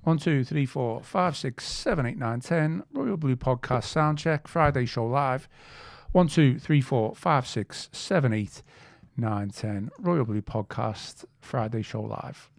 1, 2, 3, 4, 5, 6, 7, 8, 9, 10. Royal Blue Podcast Soundcheck. Friday show live. 1, 2, 3, 4, 5, 6, 7, 8, 9, 10. Royal Blue Podcast Friday show live.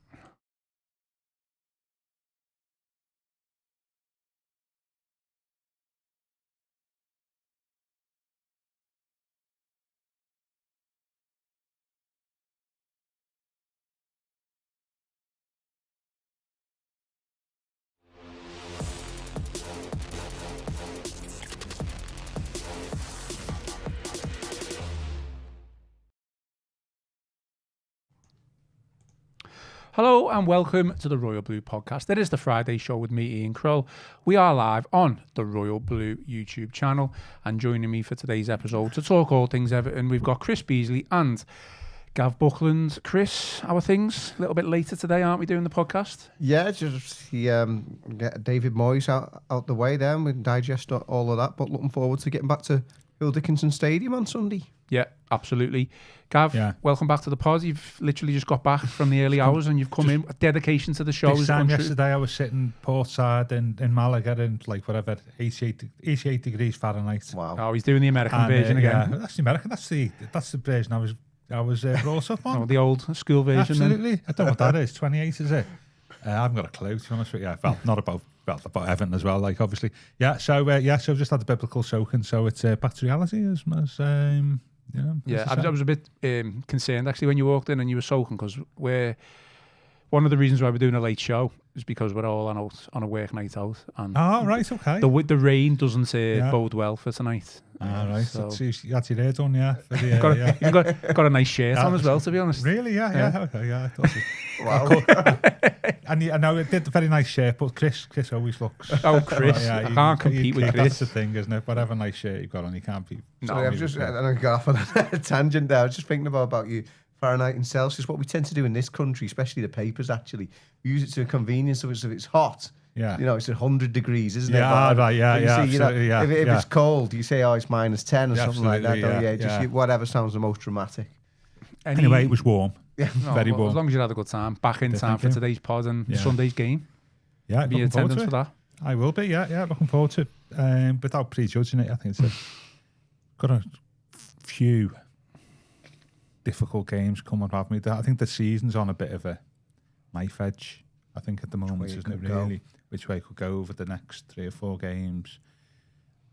Hello and welcome to the Royal Blue Podcast. It is the Friday show with me, Ian Croll. We are live on the Royal Blue YouTube channel, and joining me for today's episode to talk all things Everton, we've got Chris Beesley and Gav Buckland. Chris, how are things? A little bit later today, aren't we, doing the podcast? Yeah, just get David Moyes out the way there and we can digest all of that, but looking forward to getting back to Bill Dickinson Stadium on Sunday. Yeah, absolutely. Gav, welcome back to the pod. You've literally just got back from the early hours and you've come in. Dedication to the show. This time yesterday I was sitting portside in Malaga in like whatever, 88 degrees Fahrenheit. Wow. Oh, he's doing the American version again. Yeah, that's the American. That's the version I was brought up on. Oh, the old school version. Absolutely. Then. I don't know what that is. 28 is it? I haven't got a clue, to be honest with you. I felt not about Everton as well, like obviously. So just had the biblical soaking, so it's back to reality as I was a bit concerned actually when you walked in and you were soaking, because one of the reasons why we're doing a late show is because we're all on a work night out, and okay. The rain doesn't bode well for tonight. Right, so you had your hair done, yeah. You've got a nice shirt on as well, to be honest. Really? Yeah. Okay, yeah. I thought so. Wow. And I know it did a very nice shirt, but Chris always looks. Oh, Chris! I can't compete with Chris. That's the thing, isn't it? Whatever nice shirt you've got on, you can't beat. Sorry, I got off on a tangent there. I was just thinking about you. Fahrenheit and Celsius, what we tend to do in this country, especially the papers, actually use it to a convenience. So if it's hot, it's 100 degrees, isn't it? If it's cold, you say, it's -10 or something like that. Just whatever sounds the most dramatic. Anyway, it was warm. Yeah, very warm. As long as you had a good time, back in time for today's pod and Sunday's game. Yeah, be in attendance for that. I will be. Yeah, looking forward to it. Without prejudging it, I think it's got a few difficult games coming up. I think the season's on a bit of a knife edge, I think, at the moment, isn't it, really? Which way it could go over the next 3 or 4 games.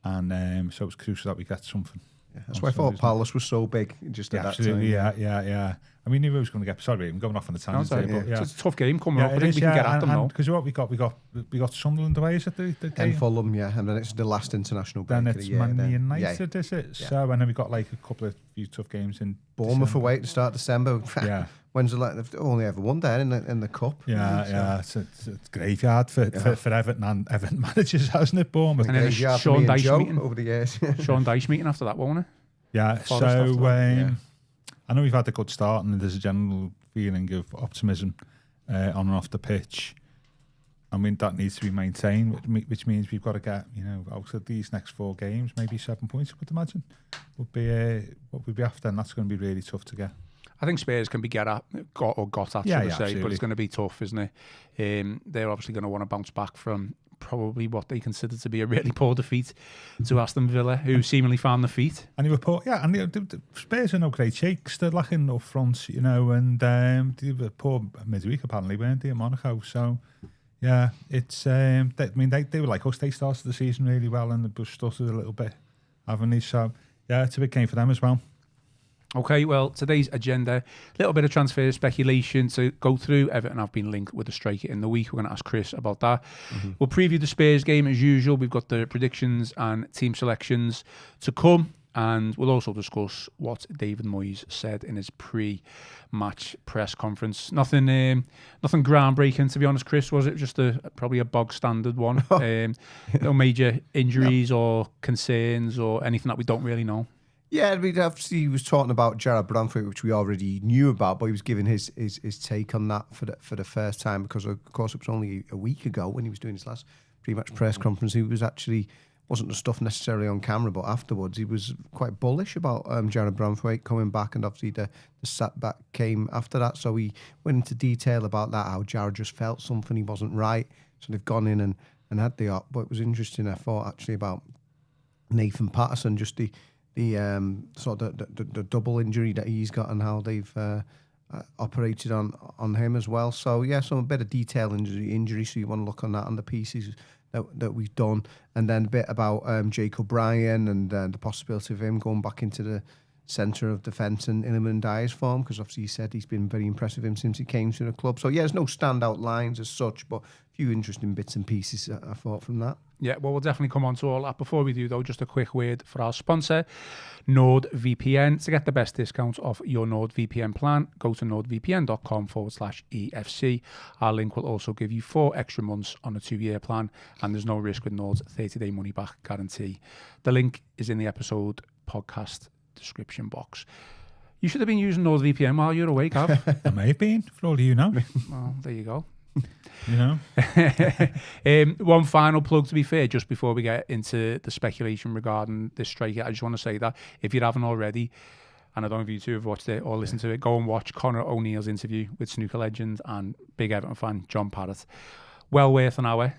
And so it's crucial that we get something. Yeah, that's why I thought Palace was so big just at that time. Yeah. I mean, we were going to get... Sorry, I'm going off on the tangent. It's a tough game coming up. I think we can get at them now. Because what we got Sunderland away, is it? The game? And Fulham, and then it's the last international break. Then it's Man United, is it? Yeah. So, and then we got like a couple of few tough games in Bournemouth December. away to start December. Yeah. When's they've only ever won there in the cup. Yeah. It's a graveyard for Everton and Everton managers, hasn't it, Bournemouth? And then Sean Dyche meeting over the years. Sean Dyche meeting after that, won't it? Yeah. I know we've had a good start, and there's a general feeling of optimism on and off the pitch. I mean, that needs to be maintained, which means we've got to get, out of these next 4 games, maybe 7 points, I would imagine, would be what we'd be after, and that's going to be really tough to get. I think Spurs can be got at, should I say, but it's going to be tough, isn't it? They're obviously going to want to bounce back from probably what they consider to be a really poor defeat to Aston Villa, who seemingly found the feet. And the Spurs are no great shakes. They're lacking up front, and they were poor midweek apparently, weren't they, in Monaco? So, yeah, it's. They were like us. They started the season really well, and they stuttered a little bit, haven't they? So, yeah, it's a big game for them as well. Okay, well, today's agenda, a little bit of transfer speculation to go through. Everton have been linked with a striker in the week. We're going to ask Chris about that. Mm-hmm. We'll preview the Spurs game as usual. We've got the predictions and team selections to come. And we'll also discuss what David Moyes said in his pre-match press conference. Nothing groundbreaking, to be honest, Chris, was it? Just probably a bog standard one. No major injuries or concerns or anything that we don't really know. Yeah, he was talking about Jared Branthwaite, which we already knew about, but he was giving his take on that for the first time, because of course it was only a week ago when he was doing his last pre-match press conference. He was actually wasn't the stuff necessarily on camera, but afterwards he was quite bullish about Jared Branthwaite coming back, and obviously the setback came after that. So he went into detail about that, how Jared just felt something he wasn't right. So they've gone in and had the op. But it was interesting, I thought, actually, about Nathan Patterson, just the sort of the double injury that he's got and how they've operated on him as well. So yeah, some a bit of detail injury. So you want to look on that on the pieces that we've done, and then a bit about Jacob Bryan and the possibility of him going back into the centre of defence in Iliman Dyer's form, because obviously he said he's been very impressive with him since he came to the club. So yeah, there's no standout lines as such, but a few interesting bits and pieces I thought from that. Yeah, well, we'll definitely come on to all that. Before we do, though, just a quick word for our sponsor, NordVPN. To get the best discount off your NordVPN plan, go to nordvpn.com/EFC. Our link will also give you 4 extra months on a 2-year plan, and there's no risk with Nord's 30-day money-back guarantee. The link is in the episode podcast description box. You should have been using NordVPN while you're away, Gav. I may have been, for all you know. Well, there you go. You know. One final plug, to be fair, just before we get into the speculation regarding this striker. I just want to say that if you haven't already, and I don't know if you two have watched it or listened to it, go and watch Conor O'Neill's interview with snooker legend and big Everton fan John Parrott. Well worth an hour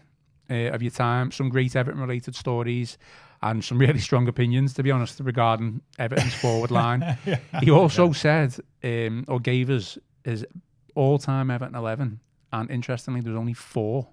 of your time. Some great Everton related stories and some really strong opinions, to be honest, regarding Everton's forward line. He also said, or gave us his all-time Everton 11. And interestingly, there's only 4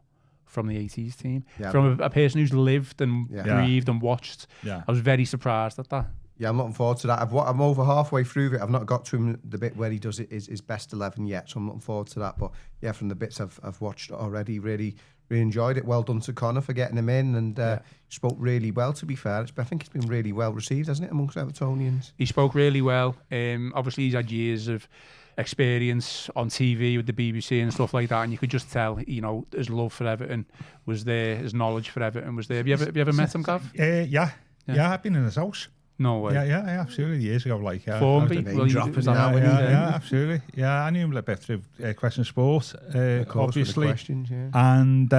from the 80s team. Yeah. From a person who's lived and breathed and watched. Yeah. I was very surprised at that. Yeah, I'm looking forward to that. I'm over halfway through it. I've not got to him the bit where he does his best 11 yet, so I'm looking forward to that. But yeah, from the bits I've watched already, really enjoyed it. Well done to Conor for getting him in, and spoke really well, to be fair. I think it's been really well received, hasn't it, amongst Evertonians? He spoke really well. Obviously, he's had years of experience on TV with the BBC and stuff like that, and you could just tell, you know, his love for Everton was there, his knowledge for Everton was there. Have you ever met him, Gav? Yeah, I've been in his house. No way. Yeah, absolutely. Years ago, like Formby. Absolutely. Yeah, I knew him a bit through Question Sport, obviously. Questions, and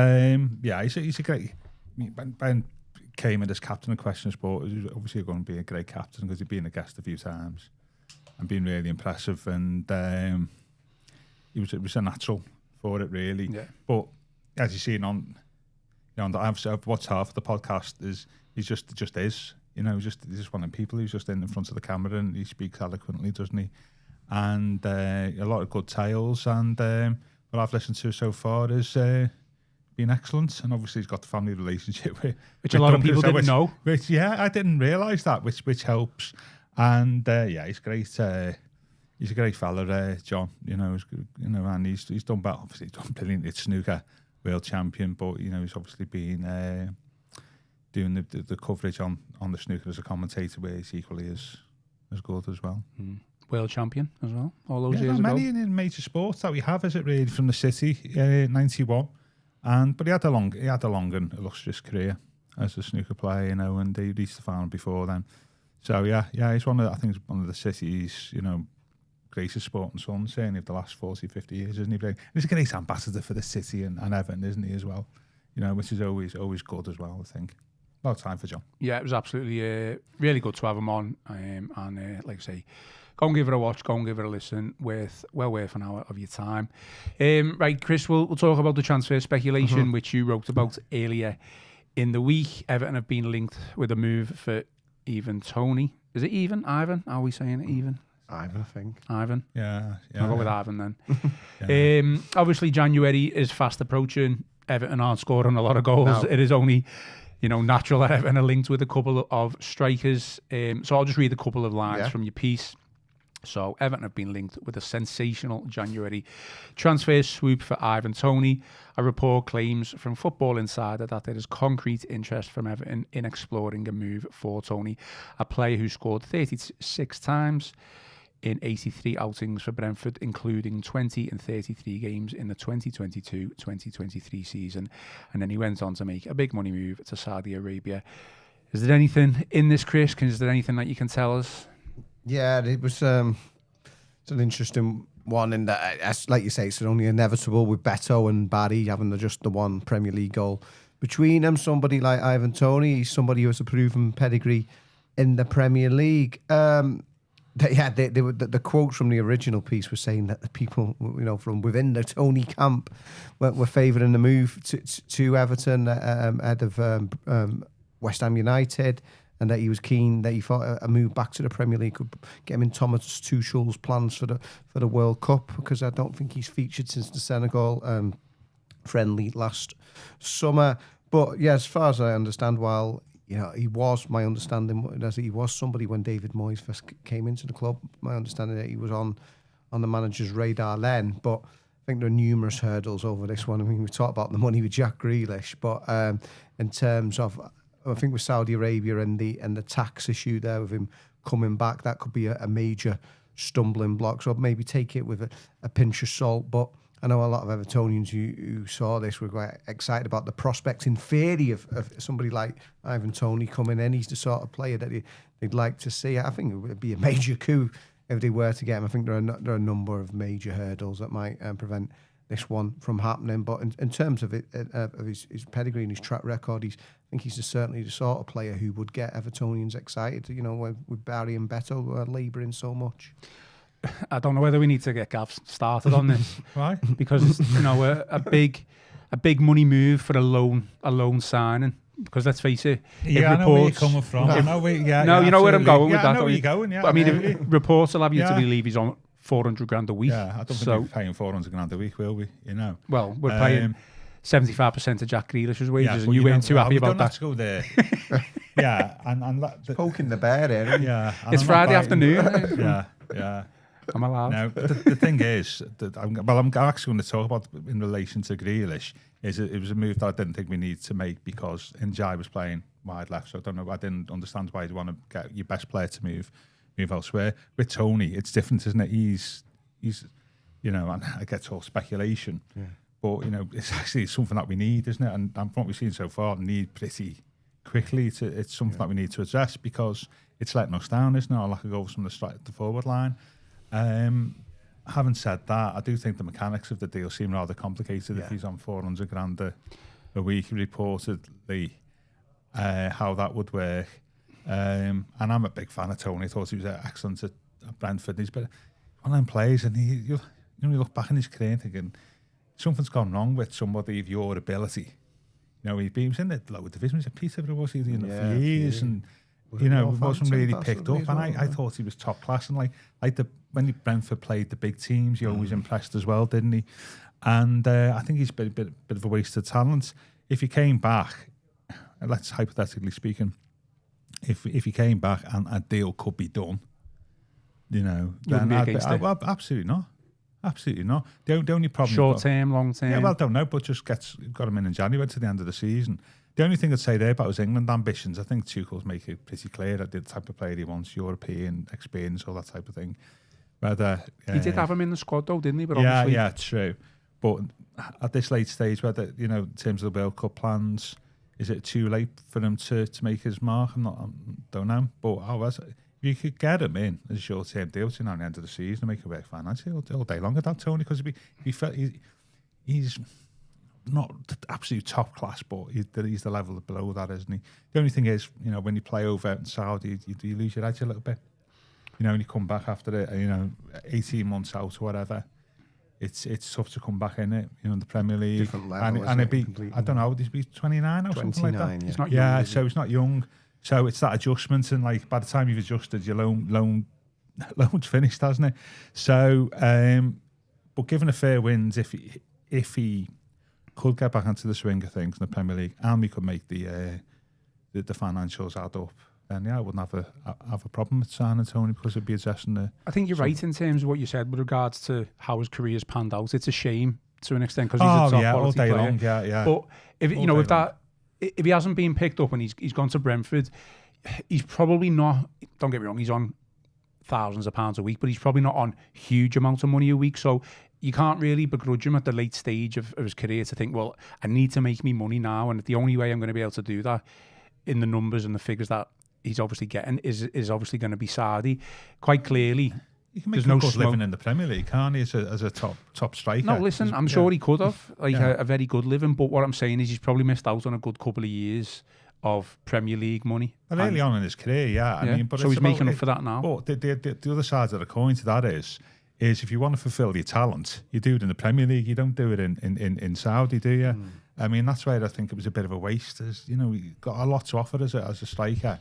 he's a great. Ben came in as captain of Question Sport. He was obviously going to be a great captain because he'd been a guest a few times and been really impressive, and it was a natural for it, really. Yeah. But as you've seen I've watched half of the podcast. He's just is. You know, he's just one of the people who's just in front of the camera, and he speaks eloquently, doesn't he? And a lot of good tales, and what I've listened to so far has been excellent. And obviously he's got the family relationship which a lot of people didn't know. Which I didn't realise that, which helps. And he's great. He's a great fella, John. And he's done well. Obviously, he's done brilliant. It's snooker world champion, but he's obviously been doing the coverage on the snooker as a commentator, where he's equally as good as well. World champion as well, all those years ago. Many in major sports that we have, is it really, from the city, 91. But he had a long and illustrious career as a snooker player, and he reached the final before then. So he's one of the city's, greatest sporting sons, certainly of the last 40, 50 years, isn't he? He's a great ambassador for the city and Everton, isn't he, as well? Which is always good as well, I think. About time for John. Yeah, it was absolutely really good to have him on, and like I say, go and give it a watch, go and give it a listen. Well worth an hour of your time. Right, Chris, we'll talk about the transfer speculation, which you wrote about earlier in the week. Everton have been linked with a move for Ivan Toney. Is it Ivan? How are we saying it? Ivan, I think. Ivan? Yeah. I'll go with Ivan then. Obviously, January is fast approaching. Everton aren't scoring a lot of goals. No. It is only natural that Everton are linked with a couple of strikers. So I'll just read a couple of lines from your piece. So Everton have been linked with a sensational January transfer swoop for Ivan Toney. A report claims from Football Insider that there is concrete interest from Everton in exploring a move for Toney, a player who scored 36 times in 83 outings for Brentford, including 20 and 33 games in the 2022-2023 season. And then he went on to make a big money move to Saudi Arabia. Is there anything in this, Chris? Is there anything that you can tell us? Yeah, it was it's an interesting one in that, like you say, it's only inevitable with Beto and Barry having just the one Premier League goal between them, somebody like Ivan Toney, he's somebody who has a proven pedigree in the Premier League. The quote from the original piece was saying that the people, from within the Toney camp were favouring the move to Everton ahead of West Ham United, and that he was keen, that he thought a move back to the Premier League could get him in Thomas Tuchel's plans for the World Cup, because I don't think he's featured since the Senegal friendly last summer. But yeah, as far as I understand, while he was, my understanding as he was somebody when David Moyes first came into the club, my understanding that he was on the manager's radar then. But I think there are numerous hurdles over this one. I mean, we talked about the money with Jack Grealish, but in terms of, I think with Saudi Arabia and the tax issue there with him coming back, that could be a major stumbling block. So I'd maybe take it with a pinch of salt. But I know a lot of Evertonians who saw this were quite excited about the prospects in theory of somebody like Ivan Toney coming in. He's the sort of player that they'd like to see. I think it would be a major coup if they were to get him. I think there are a number of major hurdles that might prevent this one from happening. But in terms of his pedigree and his track record, I think he's certainly the sort of player who would get Evertonians excited. With Barry and Beto labouring so much. I don't know whether we need to get Gav started on this. Right? Because it's, a big money move for a loan signing. Because let's face it, I know where you're coming from. You know where I'm going with that. I know where you're going. Yeah, but I mean, reports will have you to believe he's on $400,000 a week. Yeah, I don't think we're paying $400,000 a week, will we? Well, we're paying 75% of Jack Grealish's wages, and you weren't too happy about that. Let's go there. Yeah, and poking the bear there. Yeah, it's Friday afternoon. Yeah. I'm allowed. No, the thing is that I'm actually going to talk about in relation to Grealish. It was a move that I didn't think we needed to make because Njai was playing wide left, so I didn't understand why you'd want to get your best player to move elsewhere. With Toney, it's different, isn't it? He's and I get all speculation, but it's actually something that we need, isn't it? And from what we've seen so far, need pretty quickly. It's something that we need to address because it's letting us down, isn't it? Our lack of goals from the forward line. Having said that, I do think the mechanics of the deal seem rather complicated. If he's on $400,000 a week, reportedly, how that would work. And I'm a big fan of Toney. I thought he was excellent at Brentford. He's one of them players, and you look back in his career thinking something's gone wrong with somebody of your ability. He was in the lower division. He was at Peterborough, was he? For years, and wasn't really picked up. And I thought he was top class. And when Brentford played the big teams, he always impressed as well, didn't he? And I think he's been a bit of a waste of talent. If he came back, let's hypothetically speaking, if he came back and a deal could be done, then absolutely not. Absolutely not. The only problem, short term, long term. Yeah, well, I don't know, but just got him in January to the end of the season. The only thing I'd say there about his England ambitions, I think Tuchel's make it pretty clear that the type of player he wants, European experience, all that type of thing. Whether he did have him in the squad though, didn't he? But yeah, true. But at this late stage, whether in terms of the World Cup plans, is it too late for him to make his mark? I don't know. But if you could get him in as a short-term deal to the end of the season and make it work financially all day long without Toney, because he's not absolute top class, but he's the level below that, isn't he? The only thing is, when you play over in Saudi, you lose your edge a little bit. When you come back after 18 months out or whatever, it's tough to come back in it. In the Premier League, different level, and it'd be I don't know, would he be 29 or something like that? Yeah. He's not young, so he's not young. So it's that adjustment, and by the time you've adjusted, your loan's finished, hasn't it? So, but given a fair winds, if he could get back into the swing of things in the Premier League, and we could make the financials add up, then I wouldn't have a problem with signing Toney, because it'd be addressing the. I think you're right in terms of what you said with regards to how his career's panned out. It's a shame to an extent because he's a top quality all day player. Long, yeah. But if he hasn't been picked up and he's gone to Brentford, he's probably not. Don't get me wrong, he's on thousands of pounds a week, but he's probably not on huge amounts of money a week. So you can't really begrudge him at the late stage of his career to think, well, I need to make me money now, and the only way I'm going to be able to do that in the numbers and the figures that he's obviously getting is obviously going to be Saudi. Quite clearly, You can make a good living in the Premier League, can't he, as a top striker? No, listen, I'm sure he could have a very good living, but what I'm saying is he's probably missed out on a good couple of years of Premier League money. Well, early on in his career, I mean, but so he's making up for that now. But the other side of the coin to that is if you want to fulfil your talent, you do it in the Premier League. You don't do it in Saudi, do you? I mean, that's where I think it was a bit of a waste. He got a lot to offer as a striker,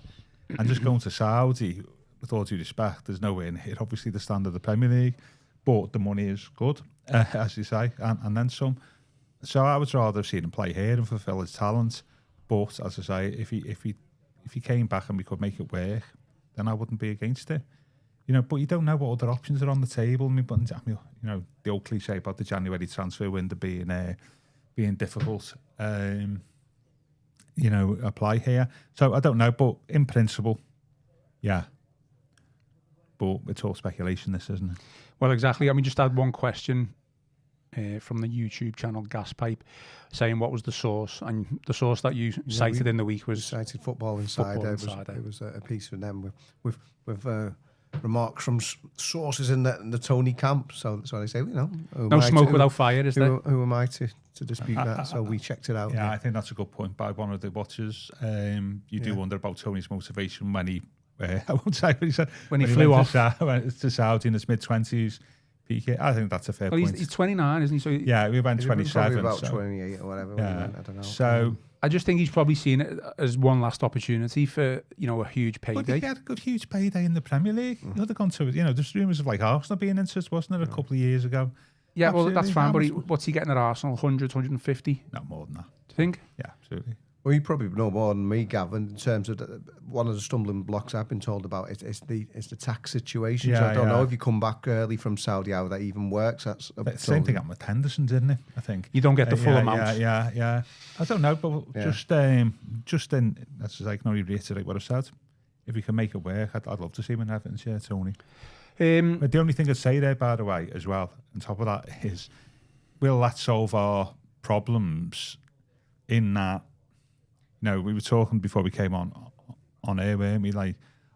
and just going to Saudi, with all due respect, there's no way in here. Obviously, the standard of the Premier League, but the money is good, as you say, and then some. So I would rather have seen him play here and fulfil his talent. But as I say, if he came back and we could make it work, then I wouldn't be against it. But you don't know what other options are on the table. The old cliche about the January transfer window being difficult. Apply here. So I don't know, but in principle, yeah. But it's all speculation, this, isn't it? Well, exactly. I mean, just add one question from the YouTube channel Gaspipe, saying what was the source, and the source that you cited in the week was cited Football Insider. It was a piece from them with remarks from sources in the Toney camp. So that's why they say, no smoke without fire, is there? Who am I to dispute that? So we checked it out. Yeah, I think that's a good point by one of the watchers. You do wonder about Tony's motivation when he, I won't say what he said, when he flew off to Saudi in his mid-20s. PK. I think that's a fair point. He's 29, isn't he? So we went 27. Probably about 28 or whatever. Yeah. I don't know. So I just think he's probably seen it as one last opportunity for a huge payday. But he had a good huge payday in the Premier League. He would have gone to there's rumours of Arsenal being into it, wasn't there, a couple of years ago? Yeah, absolutely. Well, that's fine. But what's he getting at Arsenal? 100, 150? No, more than that. Do you think? Yeah, absolutely. Well, you probably know more than me, Gavin, in terms of one of the stumbling blocks I've been told about is the tax situation. Yeah, so I don't know if you come back early from Saudi, how that even works. That's same thing happened with Henderson, didn't it? I think you don't get the full amount. Yeah. I don't know, but just in, that's I can only reiterate what I said. If we can make it work, I'd love to see him in Everton, Tony. But the only thing I'd say there, by the way, as well, on top of that, is will that solve our problems in that? We were talking before we came on air, weren't we? Like,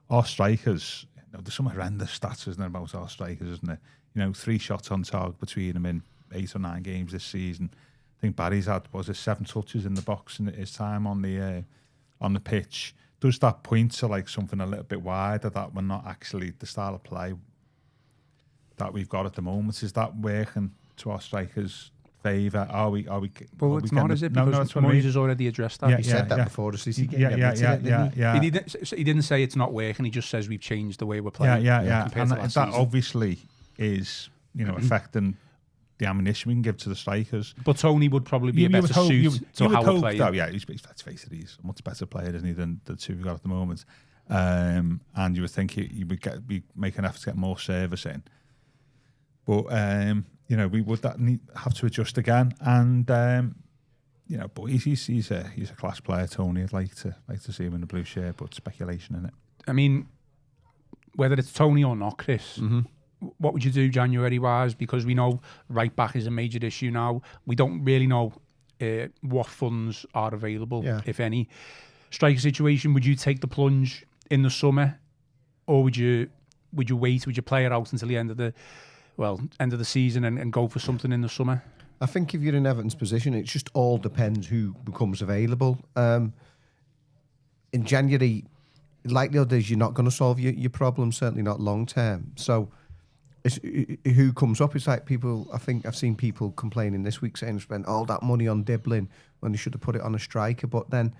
our strikers, there's some horrendous stats, isn't there, about our strikers, isn't there? 3 shots on target between them in 8 or 9 games this season. I think Barry's had, 7 touches in the box in his time on the pitch. Does that point to something a little bit wider, that we're not actually the style of play that we've got at the moment? Is that working to our strikers' favour? Are we? Well, it's not, is it? Because Moyes has already addressed that. He said that before the CC game. Yeah. He didn't say it's not working. He just says we've changed the way we're playing. Yeah. And that obviously is affecting the ammunition we can give to the strikers. But Toney would probably be a better suit to how we're playing. Let's face it, he's a much better player, isn't he, than the two we've got at the moment. And you would think he would make an effort to get more service in. But we would have to adjust again, and but he's a class player, Toney. I'd like to see him in the blue shirt, but speculation in it. I mean, whether it's Toney or not, Chris, what would you do January wise? Because we know right back is a major issue now. We don't really know what funds are available, if any. Striker situation: would you take the plunge in the summer, or would you wait? Would you play it out until the end of the season and go for something in the summer? I think if you're in Everton's position, it just all depends who becomes available. In January, likelihood is you're not going to solve your problem, certainly not long term. So who comes up? It's like people, I think I've seen people complaining this week saying spent all that money on Diblin when they should have put it on a striker, but then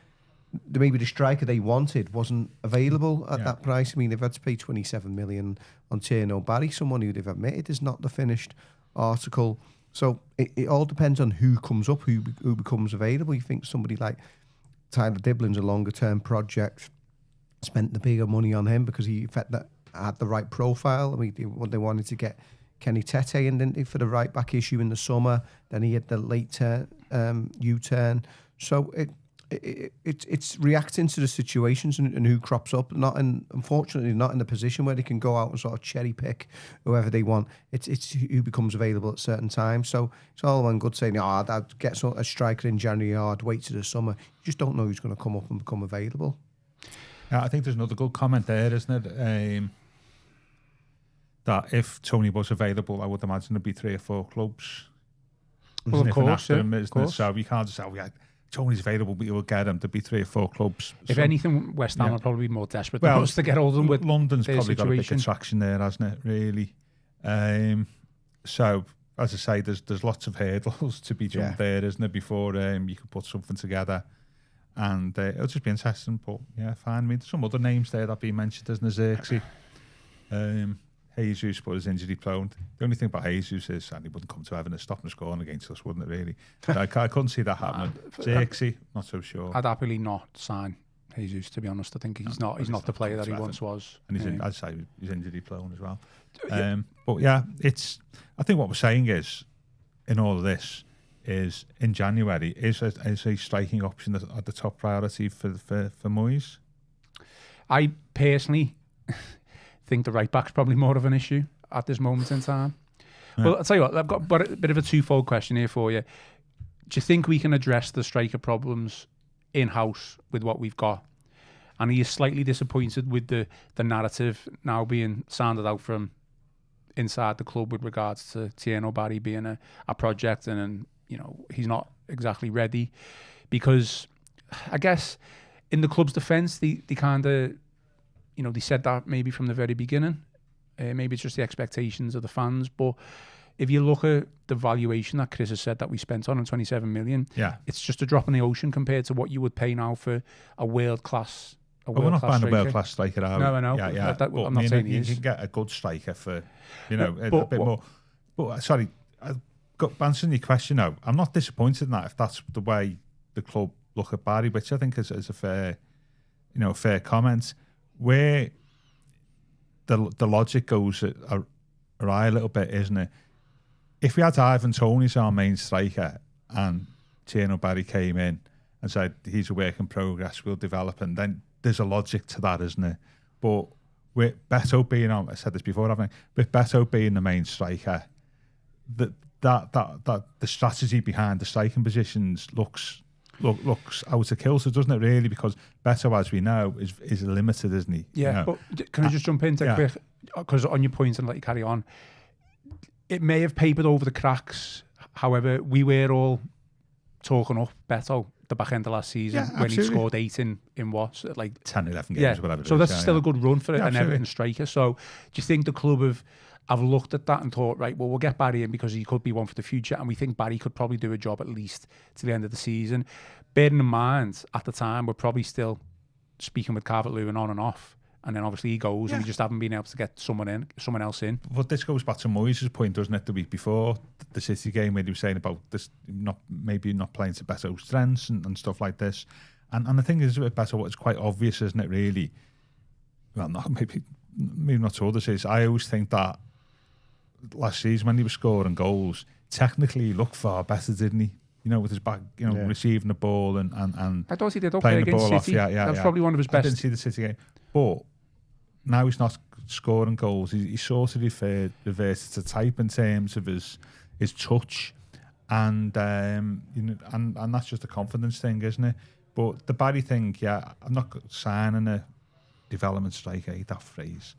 maybe the striker they wanted wasn't available at that price. I mean, they've had to pay 27 million on Tierno Barry, someone who they've admitted is not the finished article. So it all depends on who comes up, who becomes available. You think somebody like Tyler Diblin's a longer term project, spent the bigger money on him because he had the right profile. I mean, they wanted to get Kenny Tete in, didn't they, for the right back issue in the summer. Then he had the late U-turn. So it's reacting to the situations and who crops up. Unfortunately, not in the position where they can go out and sort of cherry pick whoever they want. It's who becomes available at certain times. So it's all one good saying, I'd get a striker in January, I'd wait till the summer. You just don't know who's going to come up and become available. Yeah, I think there's another good comment there, isn't it? that if Toney was available, I would imagine there'd be 3 or 4 clubs. Well, of course, him, of course. So you can't just say, Tony's available, but you'll get him. There'd be 3 or 4 clubs. If anything, West Ham would probably be more desperate than us to get hold of them with London's probably situation. got a bit of traction there, hasn't it, really? So, as I say, there's lots of hurdles to be jumped there, isn't there, before you can put something together. And it'll just be interesting, but yeah, fine. I mean, there's some other names there that have been mentioned, isn't there, Xerxes? Jesus, but is injury prone. The only thing about Jesus is, and he wouldn't come to Everton and stop him scoring against us, wouldn't it, really? I couldn't see that happening. Xerxes, not so sure. I'd happily not sign Jesus, to be honest. I think he's not the player that he once was. And I'd say he's injury prone as well. But yeah, I think what we're saying is, in all of this, is in January, is a striking option at the top priority for Moyes? I personally think the right back's probably more of an issue at this moment in time. Yeah. Well, I'll tell you what, I've got a bit of a twofold question here for you. Do you think we can address the striker problems in-house with what we've got? And are you slightly disappointed with the narrative now being sounded out from inside the club with regards to Tierno Barry being a project and he's not exactly ready? Because I guess in the club's defence, they kind of, they said that maybe from the very beginning. Maybe it's just the expectations of the fans. But if you look at the valuation that Chris has said that we spent on him, 27 million, it's just a drop in the ocean compared to what you would pay now for a world-class we're not buying a world-class striker, are we? No, I know. Yeah. I'm not saying you can get a good striker for, a bit more. But sorry, answering your question now, I'm not disappointed in that if that's the way the club look at Barry, which I think is a fair, fair comment. Where the logic goes awry a little bit, isn't it? If we had Ivan Toney as our main striker and Tierno Barry came in and said he's a work in progress, we'll develop him, then there's a logic to that, isn't it? But with Beto being on, I said this before, haven't I? With Beto being the main striker, that the strategy behind the striking positions looks out of kilter, doesn't it, really? Because Beto, as we know, is limited, isn't he? Yeah, but can I just jump in quick? Because on your point and let you carry on, it may have papered over the cracks. However, we were all talking up Beto the back end of last season when he scored 8 in what? Like 10, 11 games, whatever. So that's still a good run for an Everton striker. So do you think the club have looked at that and thought, right, well, we'll get Barry in because he could be one for the future, and we think Barry could probably do a job at least to the end of the season? Bearing in mind, at the time, we're probably still speaking with Calvert-Lewin on and off, and then obviously he goes, and we just haven't been able to get someone else in. But this goes back to Moyes' point, doesn't it, the week before the City game, where he was saying about this maybe not playing to Beto's strengths and stuff like this. And the thing is with Beto, it's quite obvious, isn't it, really? Well, maybe not to others, is I always think that last season when he was scoring goals, technically he looked far better, didn't he? With his back, receiving the ball and I thought he did okay playing against the ball City. off. Yeah, That's probably one of his best. I didn't see the City game, but now he's not scoring goals. He sort of reverted to type in terms of his touch, and and that's just a confidence thing, isn't it? But the Barry thing, I'm not signing a development striker. I hate that phrase.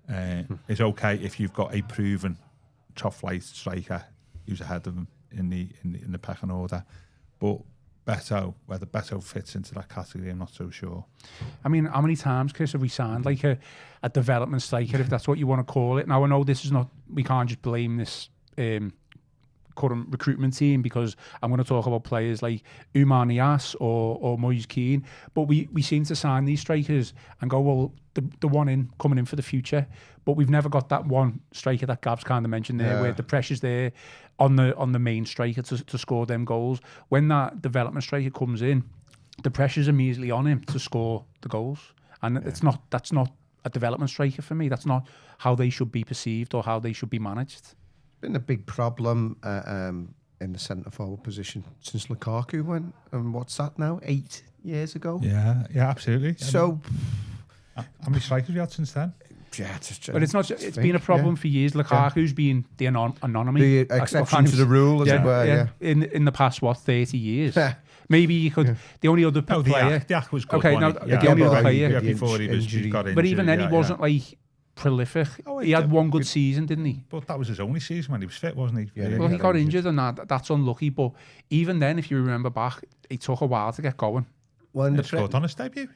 It's okay if you've got a proven top flight striker who's ahead of him in the pecking order, but whether Beto fits into that category, I'm not so sure. I mean, how many times, Chris, have we signed like a development striker, if that's what you want to call it? Now, I know this is not, we can't just blame this current recruitment team, because I'm going to talk about players like Oumar Niasse or Moise Kean, but we seem to sign these strikers and go, well, the one coming in for the future, but we've never got that one striker that Gav's kind of mentioned there, where the pressure's there on the main striker to score them goals. When that development striker comes in, the pressure's immediately on him to score the goals, and that's not a development striker for me. That's not how they should be perceived or how they should be managed. Been a big problem in the centre forward position since Lukaku went, and what's that now? 8 years ago. Yeah, absolutely. So, how many strikers have you had since then? Yeah, but it's not. It's been a problem for years. Lukaku's been the anonymity, the exception to the rule, as it were. Yeah. In the past 30 years. Maybe you could. Yeah. The only other player. The Yak was good. Okay, now the only other player before he got injured. But even then, he wasn't like prolific. He had one good season, didn't he? But that was his only season when he was fit, wasn't he? Yeah, well, he got injured and that's unlucky. But even then, if you remember back, it took a while to get going. Well, he scored on his debut.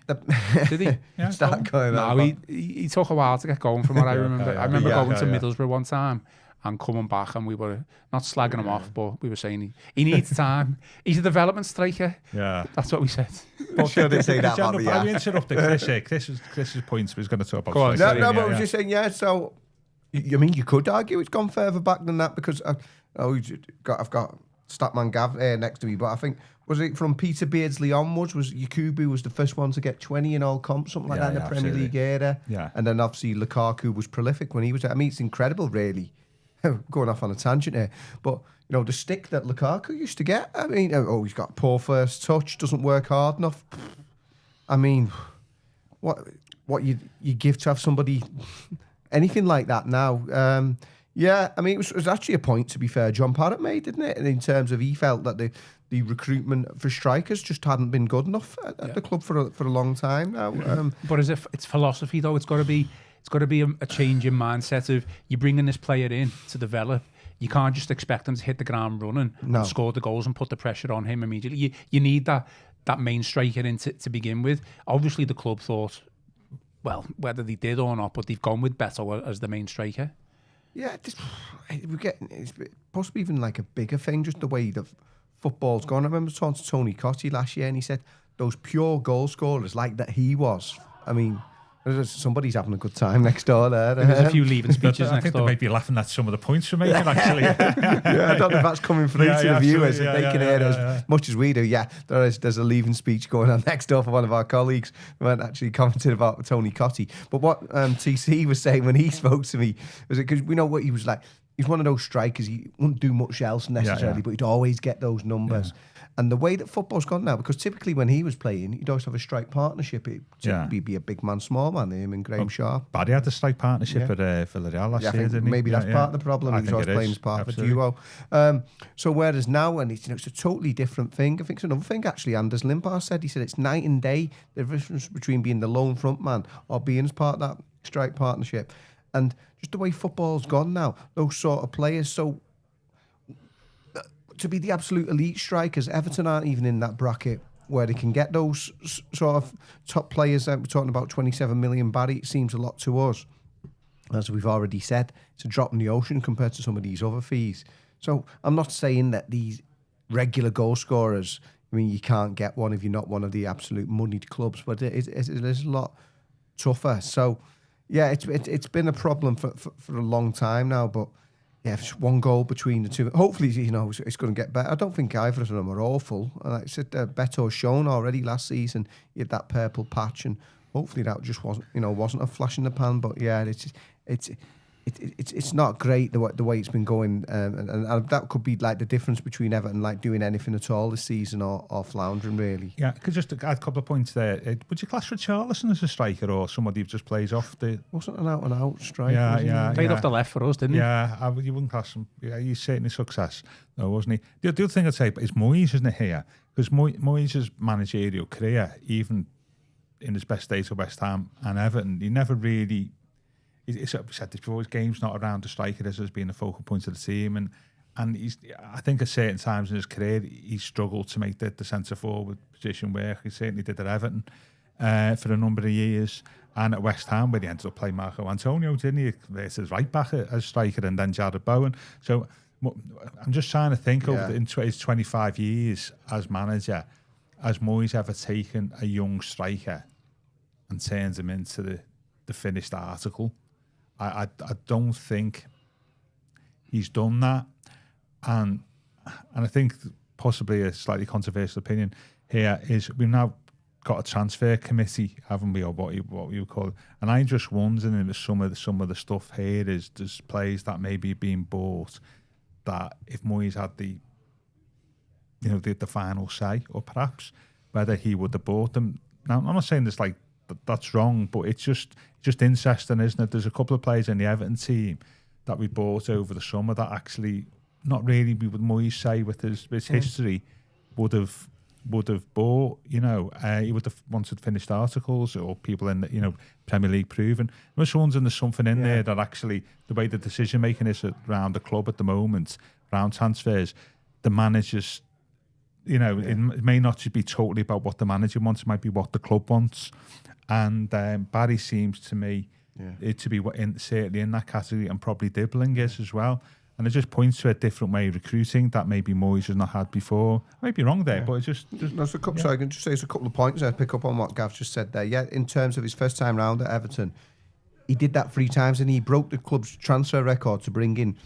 Did he? Yeah, start going. No, he took a while to get going from what I remember. I remember going to Middlesbrough one time and coming back, and we were not slagging him off, but we were saying he needs time. He's a development striker. Yeah, that's what we said. But sure they say that about me. I interrupted Chris's points. Was going to talk about. But I was just saying, So, I mean, you could argue it's gone further back than that because I've got Statman Gav next to me, but I think was it from Peter Beardsley onwards? Was Yakubu was the first one to get 20 in all comps, something like that in the Premier League era. Yeah, and then obviously Lukaku was prolific when he was. I mean, it's incredible, really. Going off on a tangent here, but the stick that Lukaku used to get. I mean, he's got poor first touch, doesn't work hard enough. I mean, what you give to have somebody anything like that now? I mean, it was actually a point, to be fair, John Parrott made, didn't it? And in terms of he felt that the recruitment for strikers just hadn't been good enough at the club for a long time now. But as if it's philosophy, though, it's got to be a change in mindset of you bringing this player in to develop. You can't just expect him to hit the ground running and score the goals and put the pressure on him immediately. You need that main striker in to begin with. Obviously, the club thought, well, whether they did or not, but they've gone with Beto as the main striker. Yeah, it's possibly even like a bigger thing, just the way the football's gone. I remember talking to Tony Cottee last year, and he said those pure goal scorers like that he was. I mean, somebody's having a good time next door there. There's a few leaving speeches I next think door. they might be laughing at some of the points we're making, actually. I don't know if that's coming through to the viewers. If they can hear it as much as we do. Yeah, there's a leaving speech going on next door for one of our colleagues who weren't actually commenting about Tony Cottee. But what TC was saying when he spoke to me was because we know what he was like. He's one of those strikers. He wouldn't do much else necessarily, but he'd always get those numbers. Yeah. And the way that football's gone now, because typically when he was playing, he'd always have a strike partnership. It'd be a big man, small man, him and Graham Sharp. Barry had the strike partnership at Villarreal last year, didn't he? Maybe that's part of the problem. He was always playing as part of a duo. So whereas now, when it's a totally different thing. I think it's another thing, actually, Anders Limpar said. He said it's night and day, the difference between being the lone front man or being as part of that strike partnership. And just the way football's gone now, those sort of players, so to be the absolute elite strikers, Everton aren't even in that bracket where they can get those sort of top players. We're talking about 27 million Barry. It seems a lot to us. As we've already said, it's a drop in the ocean compared to some of these other fees. So I'm not saying that these regular goal scorers, I mean, you can't get one if you're not one of the absolute moneyed clubs, but it is a lot tougher. So, yeah, it's been a problem for a long time now, but yeah, it's one goal between the two. Hopefully, it's going to get better. I don't think either of them are awful. Like I said, Beto's shown already last season he had that purple patch, and hopefully that just wasn't a flash in the pan. But yeah, it's not great the way it's been going, and that could be like the difference between Everton like doing anything at all this season or floundering really. Yeah, because just to add a couple of points there, would you class Richarlison as a striker or somebody who just plays off the? Wasn't an out and out striker. Yeah, played off the left for us, didn't he? Yeah, you wouldn't class him. Yeah, he's certainly success, though, wasn't he? The other thing I'd say is Moyes, isn't it here? Because Moyes' managerial career, even in his best days at West Ham and Everton, he never really. He's said this before, his game's not around the striker as being a focal point of the team, and I think at certain times in his career he struggled to make the centre forward position work. He certainly did at Everton for a number of years, and at West Ham where he ended up playing Marco Antonio, didn't he? Versus right back as striker, and then Jared Bowen. So I'm just trying to think over his 25 years as manager, has Moyes ever taken a young striker and turned him into the finished article? I don't think he's done that, and I think possibly a slightly controversial opinion here is we've now got a transfer committee, haven't we, or what you would call it? And I'm just wondering if some of the stuff here is there's players that may be being bought that if Moyes had the final say, or perhaps whether he would have bought them. Now I'm not saying this like that's wrong, but it's just interesting, isn't it? There's a couple of players in the Everton team that we bought over the summer that actually not really, we would Moyes say with his history would have would have bought. You know, he would have wanted finished articles or people in the, you know, Premier League proven. There's something in there that actually the way the decision making is around the club at the moment, around transfers, the managers. You know, it may not just be totally about what the manager wants; it might be what the club wants. And Barry seems to me to be certainly in that category, and probably Dibbling is as well. And it just points to a different way of recruiting that maybe Moyes has not had before. I might be wrong there, but it's just there's a couple. So I can just say there's a couple of points I pick up on what Gav just said there. Yeah, in terms of his first time round at Everton, he did that 3 times, and he broke the club's transfer record to bring in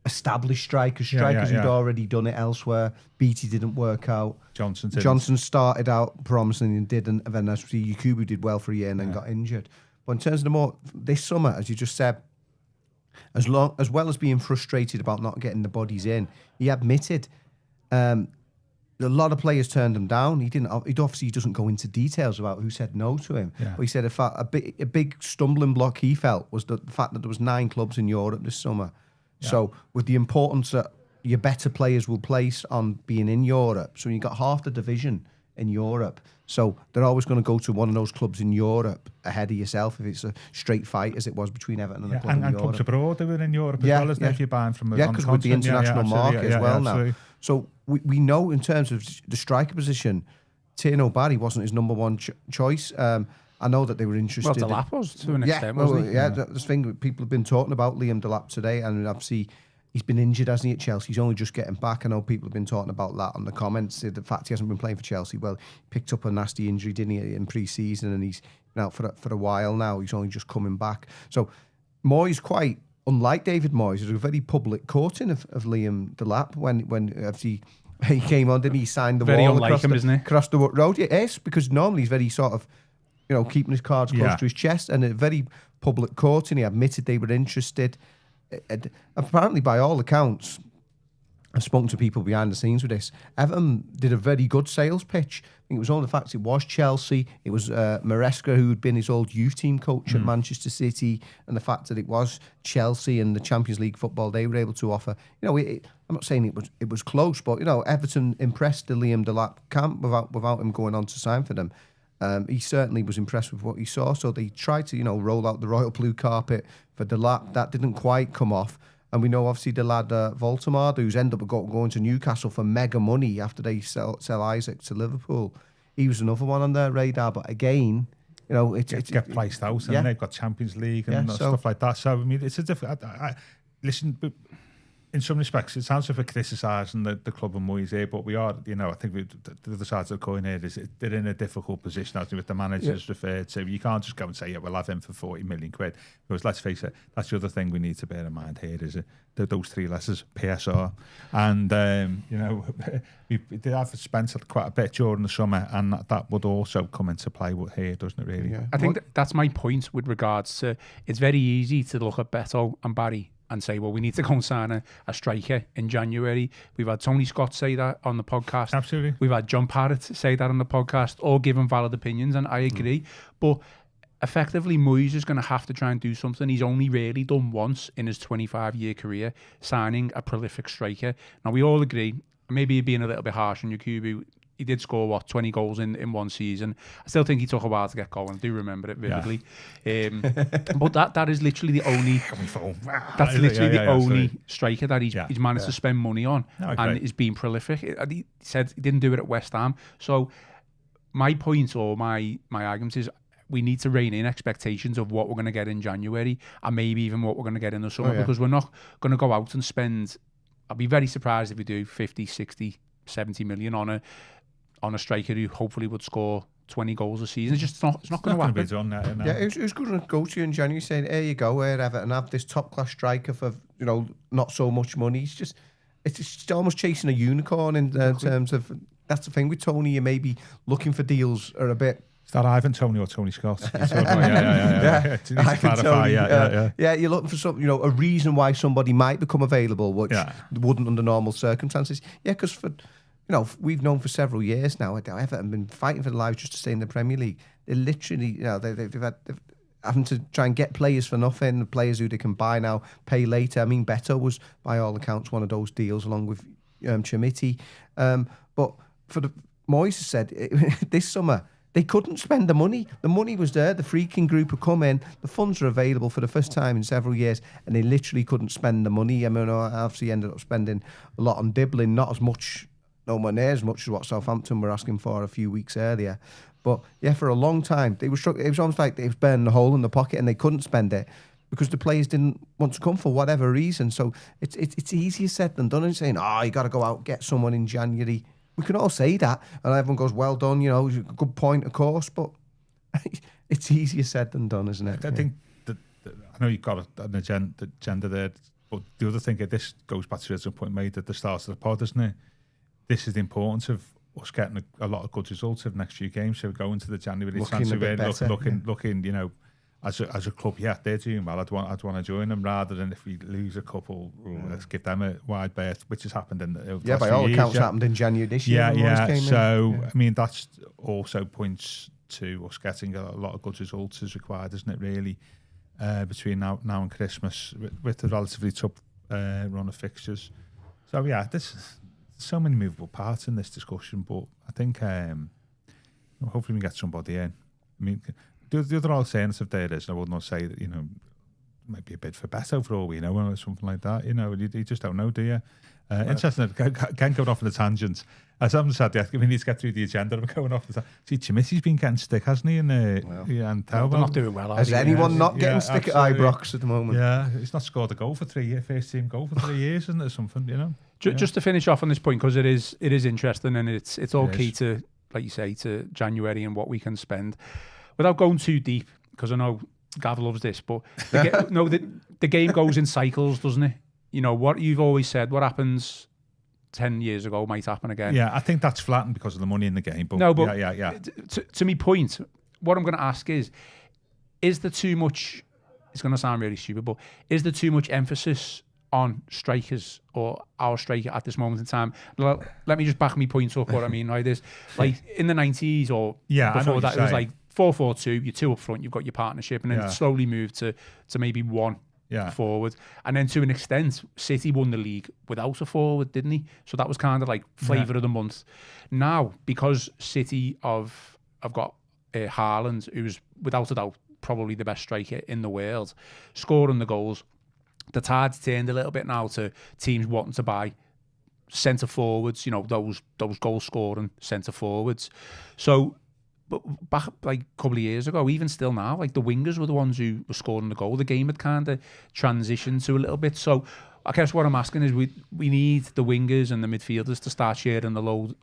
established strikers who'd already done it elsewhere. Beattie didn't work out. Johnson started out promising and didn't, and then Yakubu did well for a year and then got injured. But in terms of this summer, as you just said, as well as being frustrated about not getting the bodies in, he admitted a lot of players turned him down. He obviously doesn't go into details about who said no to him. Yeah. But he said a big stumbling block he felt was the fact that there was 9 clubs in Europe this summer. Yeah. So with the importance that your better players will place on being in Europe, so you got half the division in Europe. So they're always going to go to one of those clubs in Europe ahead of yourself if it's a straight fight as it was between Everton and a club in Europe. And clubs abroad they were in Europe as well, isn't it, if you're buying from because with the international market as well now. So we know in terms of the striker position, Tierno Barry wasn't his number one choice. I know that they were interested. Well, Delap was to an extent, wasn't he? Yeah, this thing people have been talking about Liam Delap today, and obviously he's been injured, hasn't he, at Chelsea? He's only just getting back. I know people have been talking about that on the comments. The fact he hasn't been playing for Chelsea. Well, he picked up a nasty injury, didn't he, in pre-season, and he's been out for a while now. He's only just coming back. So Moyes, quite unlike David Moyes, is a very public courting of Liam Delap when obviously he came on, didn't he? Signed the very wall unlike him, isn't he? Across the road. Yeah, yes, because normally he's very sort of, you know, keeping his cards close to his chest, and a very public court, and he admitted they were interested. And apparently, by all accounts, I've spoken to people behind the scenes with this, Everton did a very good sales pitch. I think it was all the facts. It was Chelsea, it was Maresca, who had been his old youth team coach at Manchester City, and the fact that it was Chelsea and the Champions League football they were able to offer. You know, I'm not saying it was close, but, you know, Everton impressed the Liam Delap camp without him going on to sign for them. He certainly was impressed with what he saw, so they tried to, you know, roll out the royal blue carpet for Delap. That didn't quite come off, and we know obviously the lad Voltemade, who's ended up going to Newcastle for mega money after they sell Isaac to Liverpool. He was another one on their radar, but again, you know, it get placed out, and they've got Champions League and stuff like that. So I mean, it's a different. Listen. But in some respects, it sounds like we're criticising the club and Moyes here, but we are, you know, I think the other side of the coin here is they're in a difficult position, as with the managers referred to. You can't just go and say, we'll have him for 40 million quid. Because let's face it, that's the other thing we need to bear in mind here is those 3 letters, PSR. And, you know, we did have spent quite a bit during the summer, and that would also come into play here, doesn't it, really? Yeah. I think that's my point with regards to, it's very easy to look at Beto and Barry and say, well, we need to go and sign a striker in January. We've had Tony Scott say that on the podcast. Absolutely. We've had John Parrott say that on the podcast, all giving valid opinions, and I agree. But effectively, Moyes is going to have to try and do something he's only really done once in his 25-year career, signing a prolific striker. Now, we all agree, maybe being a little bit harsh on Yakubu, he did score, 20 goals in one season. I still think he took a while to get going. I do remember it vividly. But that is literally the only... That's literally the only striker that he's managed to spend money on and is being prolific. He said he didn't do it at West Ham. So my point or my argument is we need to rein in expectations of what we're going to get in January and maybe even what we're going to get in the summer because we're not going to go out and spend... I'll be very surprised if we do 50, 60, 70 million on a striker who hopefully would score 20 goals a season. It's not going to happen. Be done now. Yeah, who's going to go to you in January saying, "Here you go, Everton have this top class striker for, you know, not so much money." It's just almost chasing a unicorn in terms of. That's the thing with Tony. You may be looking for deals are a bit. Is that Ivan Toney or Tony Scott? Yeah. Yeah, you're looking for something, you know, a reason why somebody might become available, which wouldn't under normal circumstances. Yeah, because for. You know, we've known for several years now that Everton been fighting for their lives just to stay in the Premier League. They literally, you know, they've having to try and get players for nothing, the players who they can buy now, pay later. I mean, Beto was, by all accounts, one of those deals along with Chimiti. But for Moyes said this summer they couldn't spend the money. The money was there. The freaking group had come in. The funds are available for the first time in several years, and they literally couldn't spend the money. I mean, obviously ended up spending a lot on Dibbling, not as much, nowhere near as much as what Southampton were asking for a few weeks earlier. But yeah, for a long time they were struck. It was almost like they was burning a hole in the pocket, and they couldn't spend it because the players didn't want to come for whatever reason. So it's easier said than done. And saying, you got to go out get someone in January. We can all say that, and everyone goes, well done, good point, of course, but it's easier said than done, isn't it? I think that I know you've got an agenda there, but the other thing, this goes back to the point made at the start of the pod, isn't it? This is the importance of us getting a lot of good results of the next few games, so we go into the January transfer looking, as a club, they're doing well. I'd want to join them rather than if we lose a couple, let's give them a wide berth, which has happened in the last by all years, accounts happened in January this year. I mean, that's also points to us getting a lot of good results is required, isn't it? Really, between now and Christmas with the relatively tough run of fixtures. So there's so many movable parts in this discussion, but I think hopefully we get somebody in. I mean. The other alternative there is, I would not say that, might be a bid for Beto for all we know, or something like that. You just don't know, do you? Interesting. Again, going off on the tangent. As I've said, we need to get through the agenda. I'm going off the tangent. See, Chimitti's been getting stick, hasn't he? And they're not doing well. Is anyone not getting stick at Ibrox at the moment? Yeah, he's not scored a goal for 3 years, first team goal for 3 years, isn't it, or something, Just to finish off on this point, because it is interesting, and it's all key to, like you say, to January and what we can spend. Without going too deep, because I know Gav loves this, but the game goes in cycles, doesn't it? What you've always said, what happens 10 years ago might happen again. Yeah, I think that's flattened because of the money in the game. But To me point, what I'm going to ask is there too much, it's going to sound really stupid, but is there too much emphasis on strikers or our striker at this moment in time? Let me just back me point up what I mean. Right, there's like in the 90s or before that, it was like 4-4-2, you're two up front, you've got your partnership, and then it slowly moved to maybe one forward. And then to an extent, City won the league without a forward, didn't he? So that was kind of like flavour of the month. Now, because City have got Haaland, who's without a doubt probably the best striker in the world, scoring the goals, the tide's turned a little bit now to teams wanting to buy centre forwards, those goal scoring centre forwards. So, but back like a couple of years ago, even still now, like the wingers were the ones who were scoring the goal. The game had kind of transitioned to a little bit. So I guess what I'm asking is we need the wingers and the midfielders to start sharing the load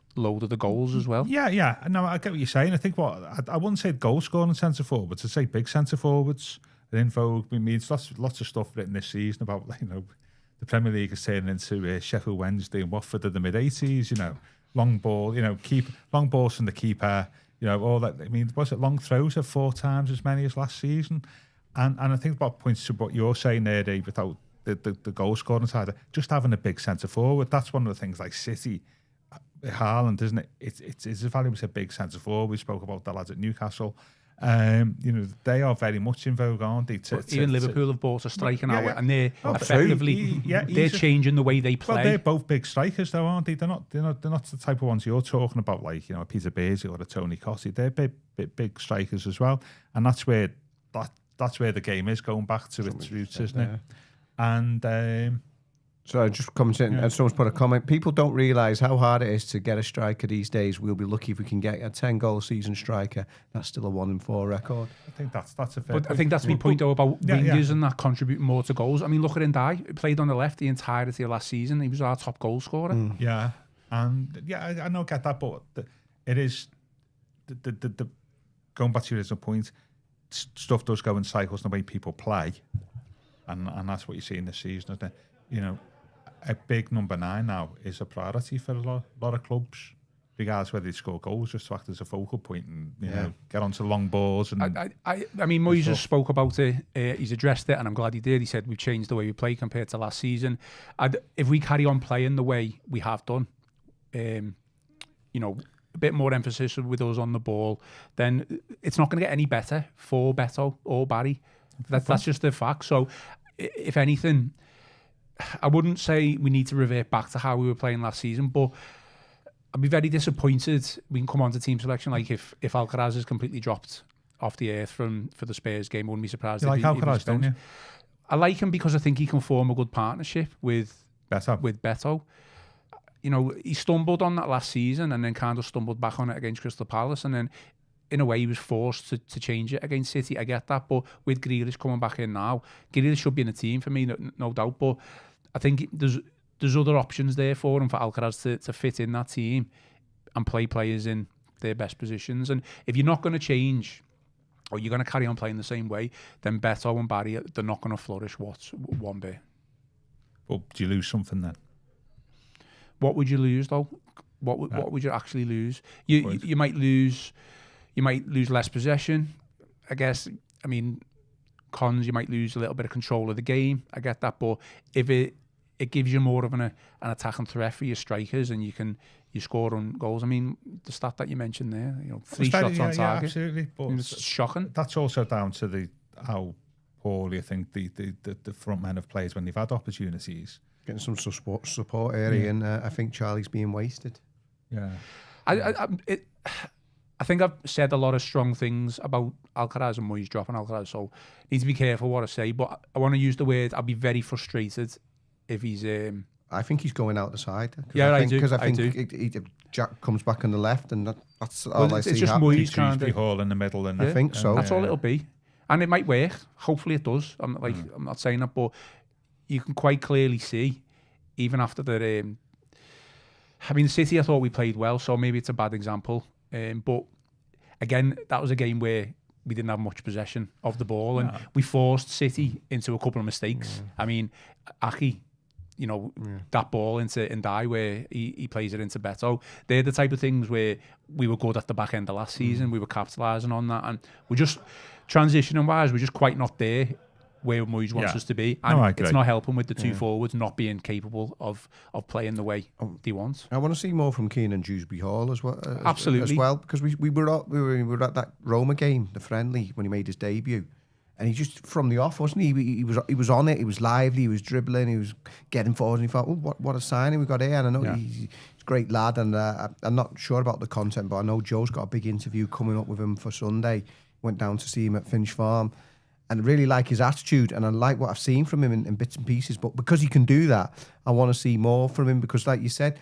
of the goals as well. Yeah. No, I get what you're saying. I think I wouldn't say goal scoring centre forwards. I'd say big centre forwards. In vogue, we mean lots of stuff written this season about the Premier League is turning into Sheffield Wednesday and Watford in the mid-80s. Long ball, long balls from the keeper. All that. I mean, was it long throws of 4 times as many as last season? And I think what points to what you're saying there, Dave, without the goal scoring side, just having a big centre forward. That's one of the things like City, Haaland, isn't it? It's as valuable as a big centre forward. We spoke about the lads at Newcastle. They are very much in vogue, aren't they? Even Liverpool have bought a striker now, and they're effectively they're changing the way they play. Well, they're both big strikers, though, aren't they? They're not the type of ones you're talking about, like a Peter Beasley or a Tony Costi. They're big strikers as well, and that's where the game is going back to its roots, isn't it? And so just commenting, and someone's put a comment. People don't realise how hard it is to get a striker these days. We'll be lucky if we can get a 10-goal season striker. That's still a 1 in 4 record. I think that's a fair point. I think that's my point though about wingers and that contributing more to goals. I mean, look at Ndai. He played on the left the entirety of last season. He was our top goal scorer. Yeah, and I don't get that, but it is the going back to your original point. Stuff does go in cycles in the way people play, and that's what you see in this season, isn't it? A big number 9 now is a priority for a lot of clubs, regardless whether they score goals, just to act as a focal point and get onto long balls. And I mean, Moyes just spoke about it. He's addressed it, and I'm glad he did. He said we've changed the way we play compared to last season. If we carry on playing the way we have done, a bit more emphasis with us on the ball, then it's not going to get any better for Beto or Barry. That's just a fact. So, if anything, I wouldn't say we need to revert back to how we were playing last season, but I'd be very disappointed. We can come on to team selection. Like if Alcaraz is completely dropped off the earth for the Spurs game, I wouldn't be surprised. You like Alcaraz, don't you? I like him because I think he can form a good partnership with Beto. You know, he stumbled on that last season and then kind of stumbled back on it against Crystal Palace, and then in a way he was forced to change it against City. I get that, but with Grealish coming back in now, Grealish should be in the team for me, no doubt. But I think there's other options there for him, for Alcaraz to fit in that team and play players in their best positions. And if you're not going to change, or you're going to carry on playing the same way, then Beto and Barry, they're not going to flourish one bit. Well, do you lose something then? What would you lose though? What would you actually lose? You might lose less possession. I guess. I mean, cons, you might lose a little bit of control of the game. I get that, but if it gives you more of an attacking threat for your strikers, and you score on goals. I mean, the stat that you mentioned there, 3 shots on target. Yeah, absolutely. But it's shocking. That's also down to how poorly I think the front men have played when they've had opportunities. Getting some support area, and I think Charlie's being wasted. Yeah. I think I've said a lot of strong things about Alcaraz and Moyes dropping Alcaraz, so I need to be careful what I say, but I want to use the word, I'll be very frustrated if he's... I think he's going out the side. Yeah, I do. Because I think Jack comes back on the left, and that's all I see. It's just Moyes kind of... Hall in the middle. And I think so. That's all it'll be. And it might work. Hopefully it does. I'm not saying that, but you can quite clearly see, even after the... I mean, City, I thought we played well, so maybe it's a bad example. But again, that was a game where we didn't have much possession of the ball, and we forced City into a couple of mistakes. I mean, Aki, that ball into Ndai where he plays it into Beto. They're the type of things where we were good at the back end of last season. We were capitalising on that, and we're just transitioning wise, we're just quite not there where Moyes wants us to be, and it's not helping with the two forwards not being capable of playing the way they want. I want to see more from Keane and Dewsbury Hall as well. Absolutely, as well, because we were at that Roma game, the friendly, when he made his debut, and he just from the off, wasn't he? He was on it. He was lively. He was dribbling. He was getting forward, and he thought, "Oh, what a signing we got here!" And I know he's a great lad, and I'm not sure about the content, but I know Joe's got a big interview coming up with him for Sunday. Went down to see him at Finch Farm. And I really like his attitude, and I like what I've seen from him in bits and pieces. But because he can do that, I want to see more from him, because, like you said,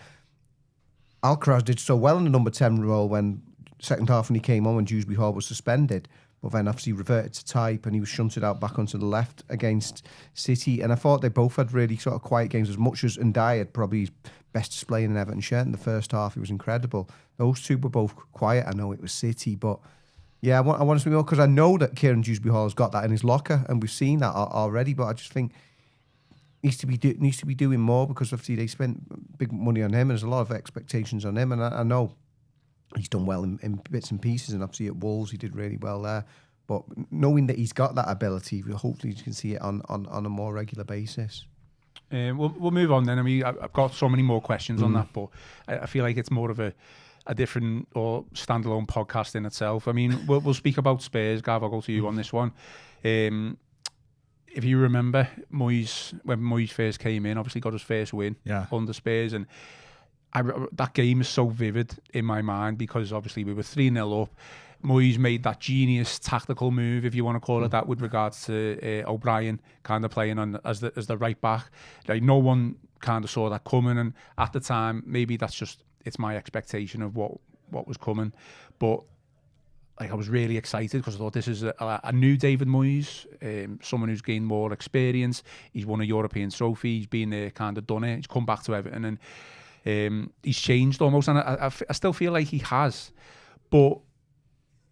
Alcaraz did so well in the number 10 role when second half when he came on when Dewsbury Hall was suspended. But then obviously reverted to type, and he was shunted out back onto the left against City. And I thought they both had really sort of quiet games, as much as Ndai had probably his best display in an Everton shirt in the first half. He was incredible. Those two were both quiet. I know it was City, but... yeah, I want to see more, because I know that Kieran Dewsbury Hall has got that in his locker, and we've seen that already. But I just think needs to be doing more, because obviously they spent big money on him, and there's a lot of expectations on him. And I know he's done well in bits and pieces, and obviously at Wolves he did really well there. But knowing that he's got that ability, hopefully you can see it on a more regular basis. We'll move on then. I mean, I've got so many more questions on that, but I feel like it's more of a different or standalone podcast in itself. I mean, we'll speak about Spurs. Gav, I'll go to you on this one. If you remember, when Moyes first came in, obviously got his first win under Spurs, and that game is so vivid in my mind, because obviously we were 3-0 up. Moyes made that genius tactical move, if you want to call it that, with regards to O'Brien kind of playing on as the right back. Like, no one kind of saw that coming, and at the time, maybe that's just... it's my expectation of what was coming, but like I was really excited, because I thought this is a new David Moyes, someone who's gained more experience. He's won a European trophy. He's been there, kind of done it. He's come back to Everton, and he's changed almost. And I still feel like he has, but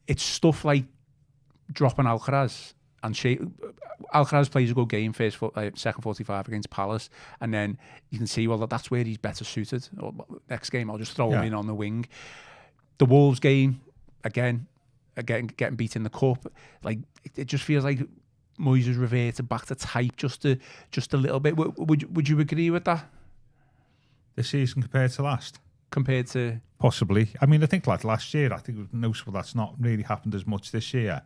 it's stuff like dropping Alcaraz. And Alcaraz plays a good game second 45 against Palace, and then you can see, well, that's where he's better suited. Or next game, I'll just throw him in on the wing. The Wolves game, again getting beat in the cup, like it just feels like Moyes has reverted back to type just a little bit. Would you agree with that? This season compared to last? Compared to possibly. I mean, I think like last year, I think it was noticeable that's not really happened as much this year.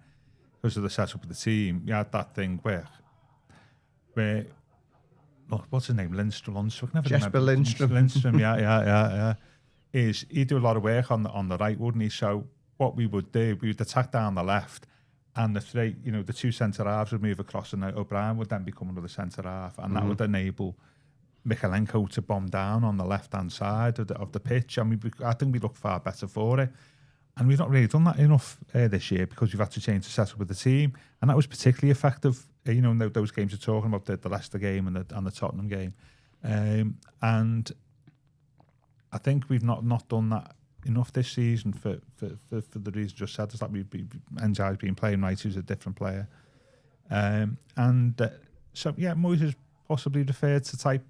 Because of the setup of the team, you had that thing where what's his name? Lindstrom. Jesper Lindstrom. Lindstrom, yeah. is he'd do a lot of work on the right, wouldn't he? So what we would do, we would attack down the left, and the two centre halves would move across, and O'Brien would then become another centre half, and that would enable Mykolenko to bomb down on the left hand side of the pitch. I mean, I think we look far better for it. And we've not really done that enough this year because we've had to change the setup with the team, and that was particularly effective. In those games you're talking about, the Leicester game and the Tottenham game, and I think we've not done that enough this season for the reason just said. Is that Njai's been playing right, who's a different player, so yeah, Moyes has possibly referred to type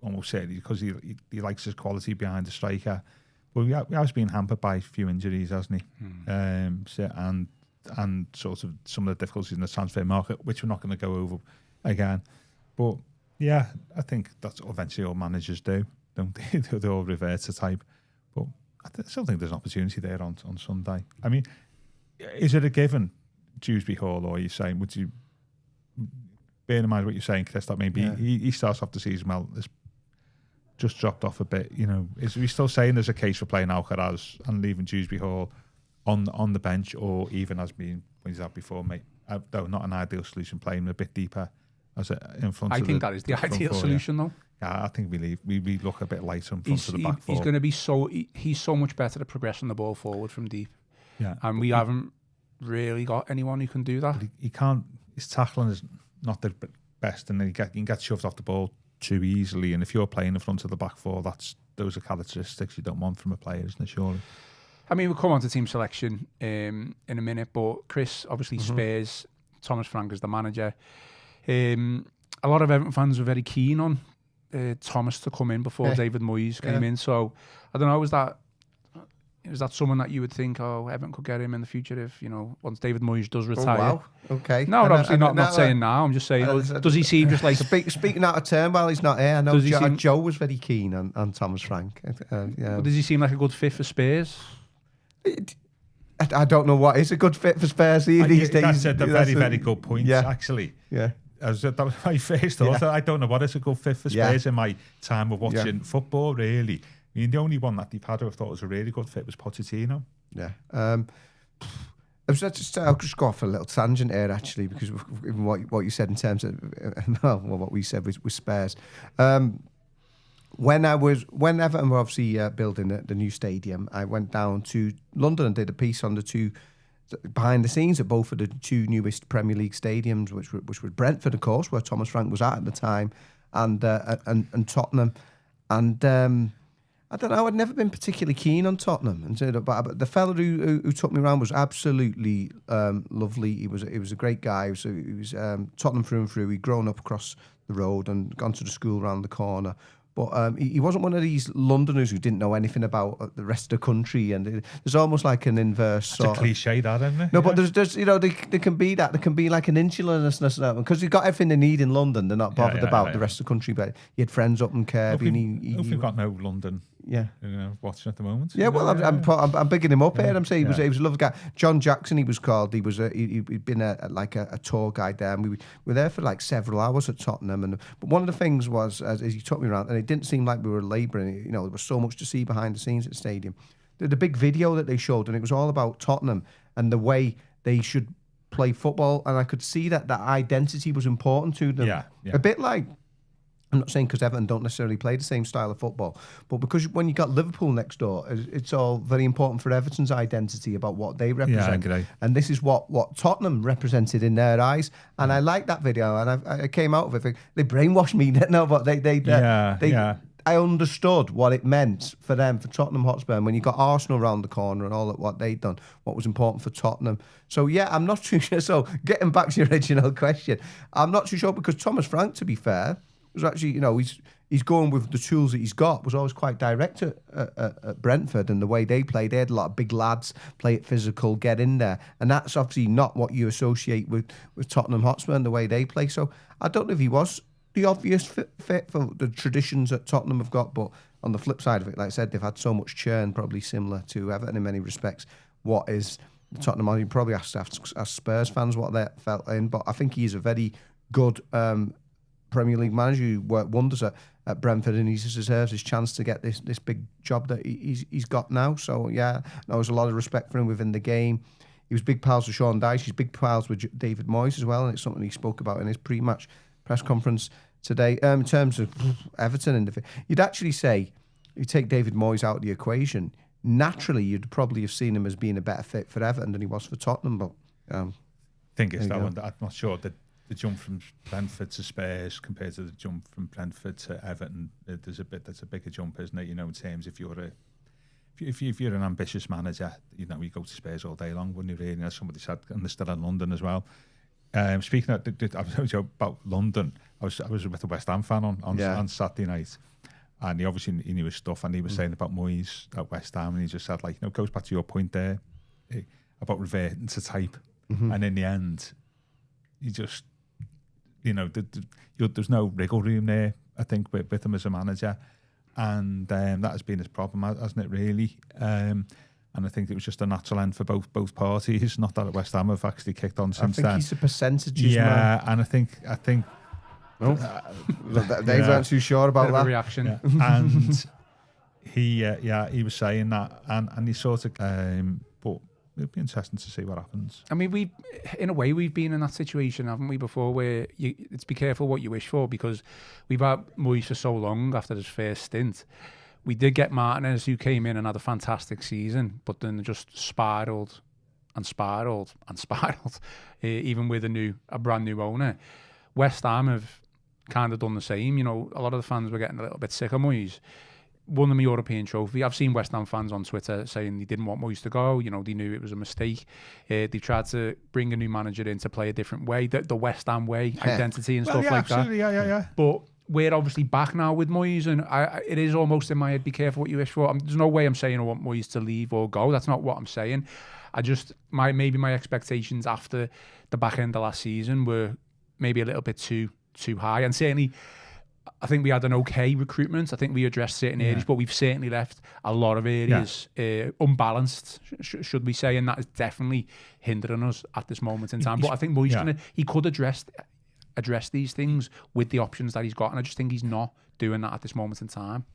almost certainly because he likes his quality behind the striker. But he has been hampered by a few injuries, hasn't he? And sort of some of the difficulties in the transfer market, which we're not going to go over again. But yeah, I think that's what eventually all managers do, don't they? They all revert to type. But I still think there's an opportunity there on Sunday. I mean, is it a given, Dewsbury Hall, or are you saying, would you bear in mind what you're saying, Chris, that maybe he starts off the season well, it's just dropped off a bit, Is we still saying there's a case for playing Alcaraz and leaving Dewsbury Hall on the bench, or even as being pointed out before, mate? Though not an ideal solution, playing a bit deeper as in front. I think that is the ideal solution, though. Yeah, I think we look a bit lighter in front of the back four. He's going to be he's so much better at progressing the ball forward from deep. Yeah, and we haven't really got anyone who can do that. He can't. His tackling is not the best, and he can get shoved off the ball too easily. And if you're playing in front of the back four, those are characteristics you don't want from a player, isn't it? Surely. I mean, we'll come on to team selection in a minute, but Chris, obviously Spurs, Thomas Frank is the manager. A lot of Everton fans were very keen on Thomas to come in before David Moyes came in. So I don't know, was that someone that you would think, Everton could get him in the future if, once David Moyes does retire? Oh, wow. Okay. No, obviously not saying now. I'm just saying, does he seem just like... Speaking out of turn while he's not here, I know Joe was very keen on Thomas Frank. Does he seem like a good fit for Spurs? I don't know what is a good fit for Spurs these days. That's a very, very good point, actually. Yeah. That was my first thought. I don't know what is a good fit for Spurs in my time of watching football, really. I mean, the only one that they've had who I thought was a really good fit was Pochettino. Yeah. I'll just go off a little tangent here, actually, because even what you said in terms of what we said with Spurs. When Everton were obviously building the new stadium, I went down to London and did a piece on the two behind the scenes at both of the two newest Premier League stadiums, which were Brentford, of course, where Thomas Frank was at the time, and Tottenham. And I don't know, I'd never been particularly keen on Tottenham, but the fella who took me around was absolutely lovely. He was a great guy. He was Tottenham through and through. He'd grown up across the road and gone to the school around the corner. But he wasn't one of these Londoners who didn't know anything about the rest of the country. And there's almost like an inverse sort of... cliche, that, isn't it? No, but there's there can be that. There can be like an insularness because you've got everything they need in London. They're not bothered about the rest of the country. But he had friends up in Kirby. We've got no London. Yeah, watching at the moment. Yeah, well, I'm bigging him up here. I'm saying he was a lovely guy. John Jackson, he was called. He'd been a tour guide there, and we were there for like several hours at Tottenham. But one of the things was, as he took me around, and it didn't seem like we were labouring. There was so much to see behind the scenes at the stadium. The big video that they showed, and it was all about Tottenham and the way they should play football, and I could see that identity was important to them. Yeah. A bit like. I'm not saying because Everton don't necessarily play the same style of football, but because when you got Liverpool next door, it's all very important for Everton's identity about what they represent. Yeah, and this is what Tottenham represented in their eyes. And I like that video, and I came out of it thinking, they brainwashed me. No, but I understood what it meant for them, for Tottenham Hotspur. And when you got Arsenal around the corner and all of what they'd done, what was important for Tottenham. So yeah, I'm not too sure. So getting back to your original question, I'm not too sure because Thomas Frank, to be fair, was actually, he's going with the tools that he's got, was always quite direct at Brentford, and the way they played, they had a lot of big lads, play it physical, get in there. And that's obviously not what you associate with Tottenham Hotspur and the way they play. So I don't know if he was the obvious fit for the traditions that Tottenham have got, but on the flip side of it, like I said, they've had so much churn, probably similar to Everton in many respects. What is the Tottenham? You probably have to ask Spurs fans what they felt in, but I think he's a very good Premier League manager who worked wonders at at Brentford, and he deserves his chance to get this big job that he's got now. So yeah, there was a lot of respect for him within the game. He was big pals with Sean Dyche. He's big pals with David Moyes as well, and it's something he spoke about in his pre-match press conference today. In terms of Everton, you'd actually say, you take David Moyes out of the equation, naturally you'd probably have seen him as being a better fit for Everton than he was for Tottenham. But thing is, that one, I'm not sure that the jump from Brentford to Spurs compared to the jump from Brentford to Everton, that's a bigger jump, isn't it? You know, in terms if you're an ambitious manager, you go to Spurs all day long, wouldn't you? Really, as somebody said, and they're still in London as well. Speaking of, I was about London. I was with a West Ham fan on Saturday night, and he knew his stuff, and he was saying about Moyes at West Ham, and he just said, like, goes back to your point there about reverting to type, and in the end, you just, there's no wriggle room there, I think, with him as a manager. And that has been his problem, hasn't it, really? And I think it was just a natural end for both parties. Not that at West Ham have actually kicked on since then. I think he's a percentages man. Yeah, and I think they weren't too sure about that reaction. Yeah. And he was saying that, and he sort of, but it'd be interesting to see what happens. I mean, in a way, we've been in that situation, haven't we, before, where it's be careful what you wish for, because we've had Moyes for so long after his first stint. We did get Martinez, who came in and had a fantastic season, but then just spiralled and spiralled and spiralled, even with a brand new owner. West Ham have kind of done the same. A lot of the fans were getting a little bit sick of Moyes. Won them a European trophy. I've seen West Ham fans on Twitter saying they didn't want Moyes to go. They knew it was a mistake. They tried to bring a new manager in to play a different way, the West Ham way, identity and stuff like absolutely, that. Yeah. But we're obviously back now with Moyes, and it is almost in my head, be careful what you wish for. There's no way I'm saying I want Moyes to leave or go. That's not what I'm saying. Maybe my expectations after the back end of last season were maybe a little bit too high, and certainly I think we had an okay recruitment. I think we addressed certain areas, but we've certainly left a lot of areas unbalanced, should we say, and that is definitely hindering us at this moment in time. But I think Moyes he could address these things with the options that he's got, and I just think he's not doing that at this moment in time.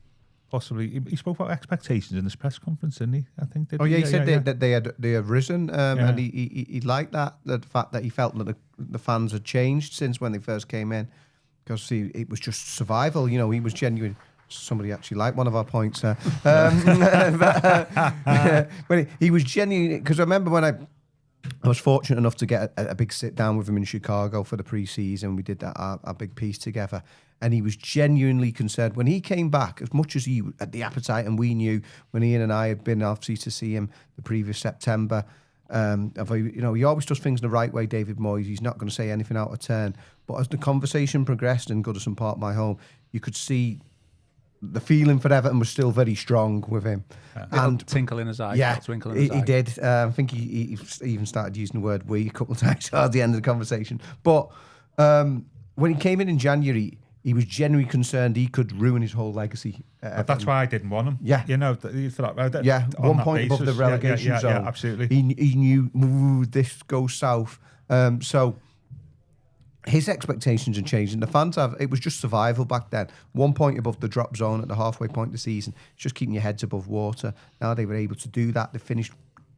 Possibly. He spoke about expectations in his press conference, didn't he? I think. He said that they had risen, and he liked that, the fact that he felt that the fans had changed since when they first came in. Because it was just survival, he was genuine. Somebody actually liked one of our points there. When he was genuine, because I remember when I was fortunate enough to get a big sit down with him in Chicago for the pre-season. We did that our big piece together, and he was genuinely concerned when he came back. As much as he had the appetite, and we knew when Ian and I had been obviously to see him the previous September. He always does things the right way, David Moyes. He's not going to say anything out of turn. But as the conversation progressed in Goodison Park, my home, you could see the feeling for Everton was still very strong with him. And tinkle in his eye. Yeah, twinkle in his eye. He did. I think he even started using the word "we" a couple of times at the end of the conversation. But when he came in January, he was genuinely concerned he could ruin his whole legacy. But that's why I didn't want him. Yeah. 1 point above the relegation zone. Yeah, absolutely. He knew this goes south. So his expectations had changed, and the fans have. It was just survival back then. 1 point above the drop zone at the halfway point of the season. It's just keeping your heads above water. Now they were able to do that. They finished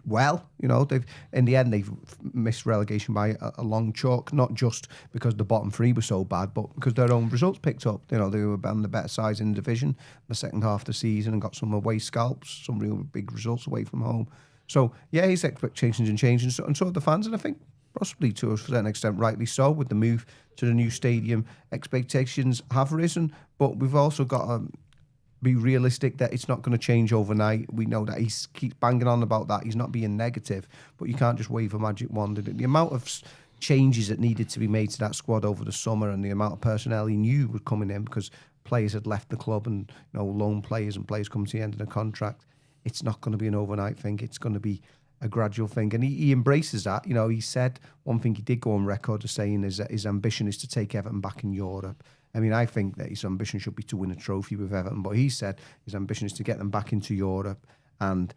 well, they've in the end they've missed relegation by a long chalk, not just because the bottom three were so bad, but because their own results picked up. They were on the better sides in the division the second half of the season and got some away scalps, some real big results away from home. So yeah, his expectations and changing, and so have the fans, and I think possibly to a certain extent rightly so, with the move to the new stadium. Expectations have risen, but we've also got to be realistic that it's not going to change overnight. We know that he keeps banging on about that. He's not being negative, but you can't just wave a magic wand. The amount of changes that needed to be made to that squad over the summer, and the amount of personnel he knew was coming in because players had left the club, and loan players and players come to the end of the contract. It's not going to be an overnight thing. It's going to be a gradual thing, and he embraces that. He said one thing he did go on record as saying is that his ambition is to take Everton back in Europe. I mean, I think that his ambition should be to win a trophy with Everton, but he said his ambition is to get them back into Europe, and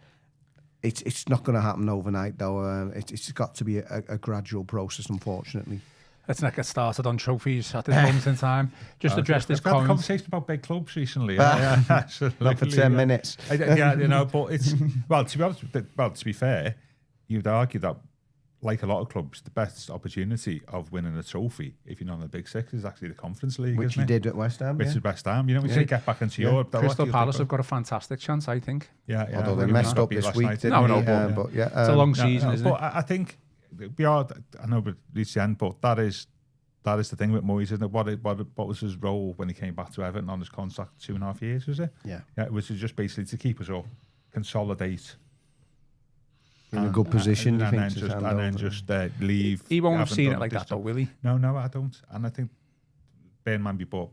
it's not going to happen overnight, though. It's got to be a gradual process, unfortunately. Let's not get started on trophies at this moment in time. Just address this I've had a conversation about big clubs recently. Not for 10 minutes. Yeah, but it's to be honest. To be fair, you'd argue that, like a lot of clubs, the best opportunity of winning a trophy, if you're not in the Big Six, is actually the Conference League, which you did at West Ham. Which is West Ham. When you say get back into Europe, Crystal Palace have got a fantastic chance, I think. Yeah. Although they messed up this week, didn't they? But it's a long season, isn't it? But I think we are. I know we've reached the end, but that is the thing with Moyes, isn't it? What was his role when he came back to Everton on his contract? 2.5 years, was it? Yeah. It was just basically to keep us up, consolidate. In a good position, and then just leave. He won't have seen it like that, though, will he? No, I don't. And I think bear in mind we bought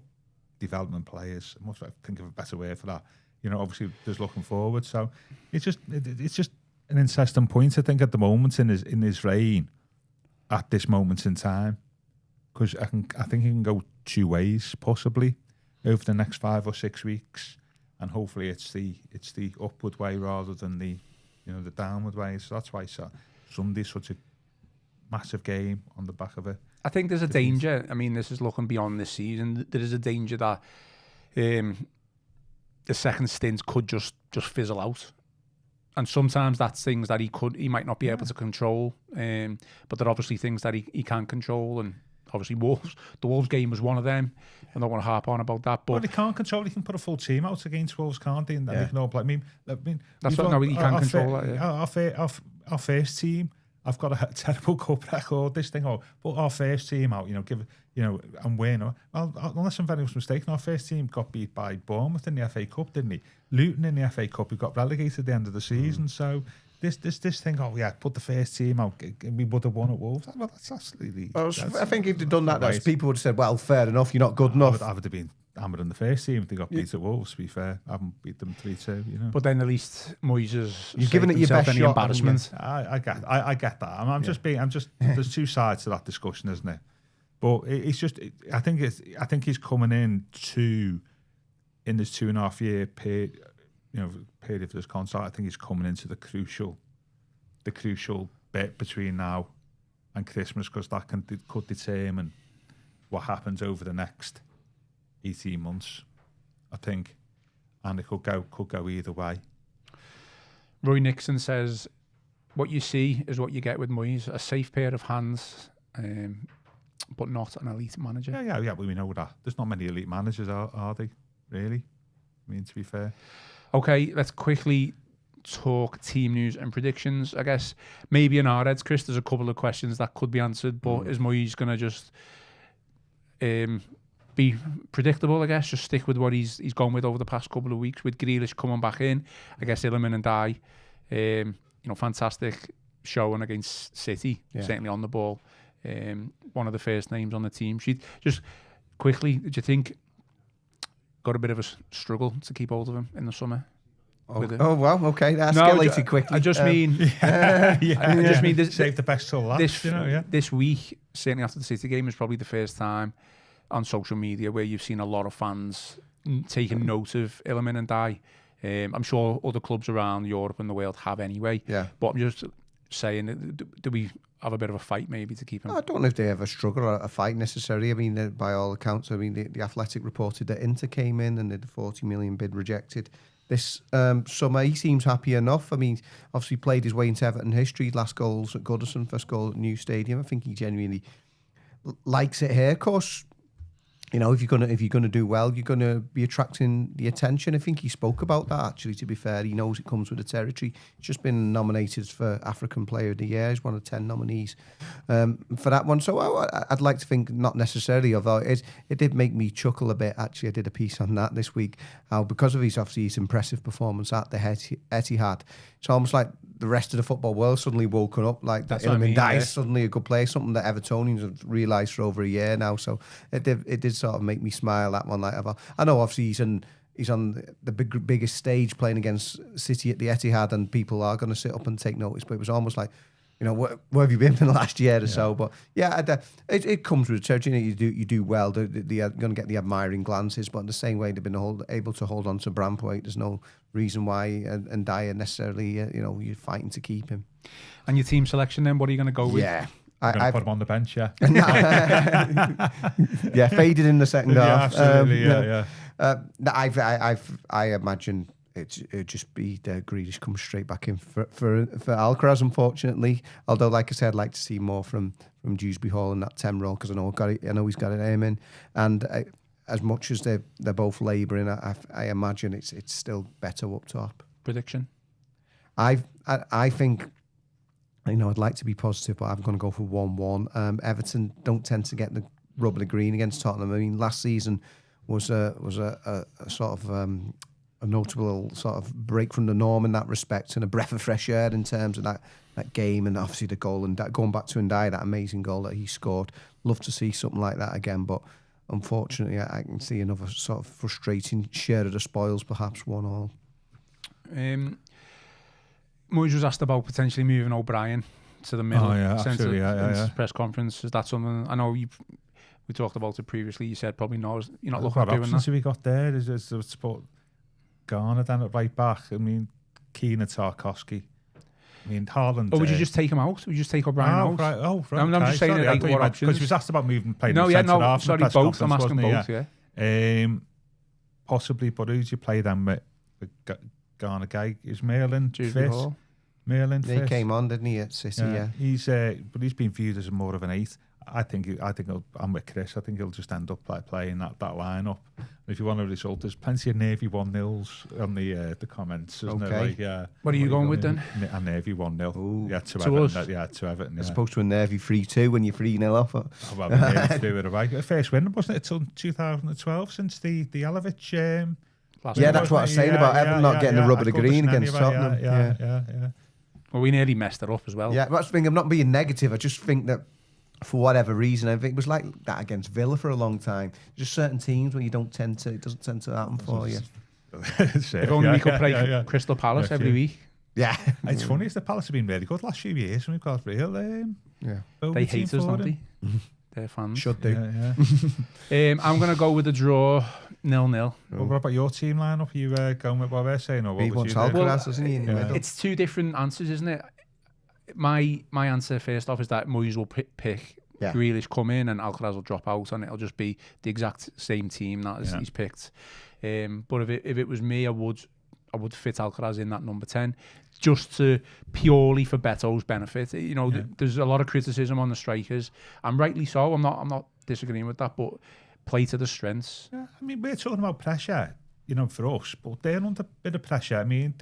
development players. I must think of a better word for that. Obviously, just looking forward. So it's just an interesting point, I think, at the moment in his reign, at this moment in time, because I think he can go two ways possibly over the next 5 or 6 weeks, and hopefully it's the upward way rather than the downward way. So that's why Sunday's such a massive game on the back of it. I think there's a danger. I mean, this is looking beyond this season. There is a danger that the second stint could just fizzle out. And sometimes that's things that he might not be able to control. But there are obviously things that he can control. And obviously the Wolves game was one of them. I don't want to harp on about that. But he can't control. He can put a full team out against Wolves, can't he? And then he can all play. I mean, that's what he can control that. Yeah. Our first team, I've got a terrible cup record. This thing, but our first team out, and win. Well, unless I'm very much mistaken, our first team got beat by Bournemouth in the FA Cup, didn't he? Luton in the FA Cup, we got relegated at the end of the season. So this thing, put the first team out, we would have won at Wolves. Well, that's absolutely. I think if they'd done that, people would have said, "Well, fair enough, you're not good enough." I would have been hammered in the first team if they got beat at Wolves. To be fair, I haven't beat them 3-2. But then at least Moyes you've given it your best any shot. Embarrassment. I get that. I'm just There's two sides to that discussion, isn't it? But it's just. I think he's coming in this 2.5 year period. Period of this contract. I think he's coming into the crucial bit between now and Christmas, because that could determine what happens over the next 18 months, I think, and it could go either way. Roy Nixon says, "What you see is what you get with Moyes: a safe pair of hands, but not an elite manager." Yeah. We know that. There's not many elite managers, are they? Really? I mean, to be fair. Okay, let's quickly talk team news and predictions. I guess maybe in our heads, Chris, there's a couple of questions that could be answered, but is Moyes going to just be predictable, I guess, just stick with what he's gone with over the past couple of weeks, with Grealish coming back in? I guess Illiman and Dye, fantastic showing against City, certainly on the ball. One of the first names on the team sheet. Just quickly, do you think got a bit of a struggle to keep hold of him in the summer? Wow, okay, that escalated quickly. I just mean, I just mean this, save the best till last. This week, certainly after the City game, is probably the first time on social media where you've seen a lot of fans taking note of Illiman and Dye. I'm sure other clubs around Europe and the world have anyway. Yeah. But I'm just saying, do we have a bit of a fight maybe to keep him? I don't know if they ever struggle or a fight necessarily. I mean, by all accounts, the Athletic reported that Inter came in and the 40 million bid rejected this summer. He seems happy enough. I mean, obviously played his way into Everton history. Last goals at Goodison, first goal at New Stadium. I think he genuinely likes it here. Of course, if you're gonna do well, you're gonna be attracting the attention. I think he spoke about that actually. To be fair, he knows it comes with the territory. He's just been nominated for African Player of the Year. He's one of 10 nominees for that one. So I'd like to think not necessarily, although it did make me chuckle a bit. Actually, I did a piece on that this week. Because of his impressive performance at the Etihad, it's almost like the rest of the football world suddenly woken up. Like that Illiman is suddenly a good player, something that Evertonians have realised for over a year now. So it did sort of make me smile, that one. I know obviously he's on the biggest stage playing against City at the Etihad, and people are going to sit up and take notice. But it was almost like, where have you been for the last year or so? But it comes with the territory. You do well. They're going to get the admiring glances, but in the same way they've been able to hold on to Braithwaite. There's no reason why and Dyer necessarily you're fighting to keep him. And your team selection then, what are you going to go with? Yeah, I put him on the bench, yeah. Yeah, faded in the second half. Absolutely, I imagine it'd just be Grealish come straight back in for Alcaraz, unfortunately. Although, like I said, I'd like to see more from Dewsbury Hall in that 10 role, because I know he's got it aiming. And as much as they're both labouring, I imagine it's still better up top. Prediction? I think, I'd like to be positive, but I'm going to go for 1-1. Everton don't tend to get the rub of the green against Tottenham. I mean, last season was a sort of a notable sort of break from the norm in that respect, and a breath of fresh air in terms of that game, and obviously the goal, and going back to Ndiaye, that amazing goal that he scored. Love to see something like that again, but unfortunately I can see another sort of frustrating share of the spoils, perhaps 1-1. Moyes was asked about potentially moving O'Brien to the middle centre in his press conference. Is that something? I know we talked about it previously. You said probably no. You're not looking at doing that. What options have we got there? Is support Garner down at right back? I mean, Keane and Tarkowski. I mean, Haaland. Or would you just take him out? Would you just take O'Brien out? Right. I'm just saying what options. Because he was asked about moving, playing half. Sorry, both. I'm asking both. Yeah. Possibly, but who do you play then with Garner? Guy is Merlin fit. Merlin fit. He came on, didn't he, at City? Yeah. He's been viewed as more of an 8. I think I'm with Chris. I think he'll just end up playing that lineup. If you want a result, there's plenty of Navy 1-0s on the comments, isn't there? What are you going with then? A Navy 1-0. Yeah, to Everton. To Everton. As opposed to a Navy 3-2 when you're 3-0 off. Well, Navy 2 with a right. First win, wasn't it, until 2012 since the Alovich. That's what I was saying about Everton not getting the rub of the green against Tottenham. Yeah. Well, we nearly messed it up as well. Yeah, that's the thing. I'm not being negative. I just think that, for whatever reason, I think it was like that against Villa for a long time. Just certain teams where it doesn't tend to happen for you. If only we could play Crystal Palace every week. Yeah. It's funny, the Palace have been really good last few years, and we've got real they hate us, don't they? Their fans should do. I'm going to go with a draw, 0-0. Well, what about your team lineup? Are you going with what we're saying, or what would you do? It's two different answers, isn't it? My answer first off is that Moyes will pick Grealish come in and Alcaraz will drop out, and it'll just be the exact same team that he's picked. But if it was me, I would fit Alcaraz in that number 10, just to purely for Beto's benefit. There's a lot of criticism on the strikers, and rightly so. I'm not disagreeing with that, but play to the strengths. Yeah, I mean, we're talking about pressure, for us, but they're under a bit of pressure. I mean,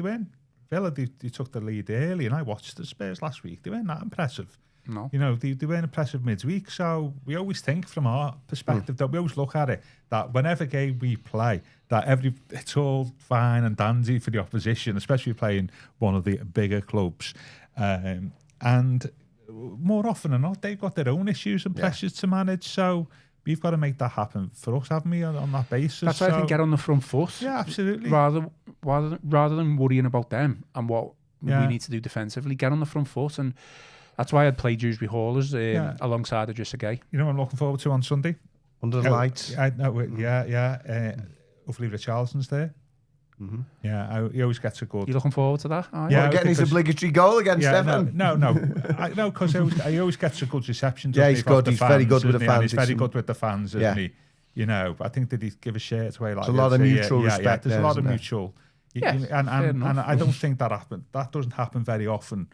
Villa, they took the lead early, and I watched the Spurs last week. They weren't that impressive. No. They weren't impressive midweek. So we always think from our perspective that we always look at it that whenever game we play, that it's all fine and dandy for the opposition, especially playing one of the bigger clubs. And more often than not, they've got their own issues and pressures to manage. So we've got to make that happen for us, haven't we, on that basis? That's why I think get on the front foot. Yeah, absolutely. Rather than worrying about them and what we need to do defensively, get on the front foot. And that's why I'd play Dewsbury Hall alongside Idrissa Gueye. I'm looking forward to on Sunday? Under the lights. Hopefully Richarlison's there. Mm-hmm. Yeah, he always gets a good... You looking forward to that? Getting his obligatory goal against Everton. No, because he always gets a good reception. He's good. He's very good with the fans. He's very good with the fans, isn't he? I think that he'd give a shirt away like there's a lot of mutual respect. There's a lot of mutual... And I don't think that happens. That doesn't happen very often,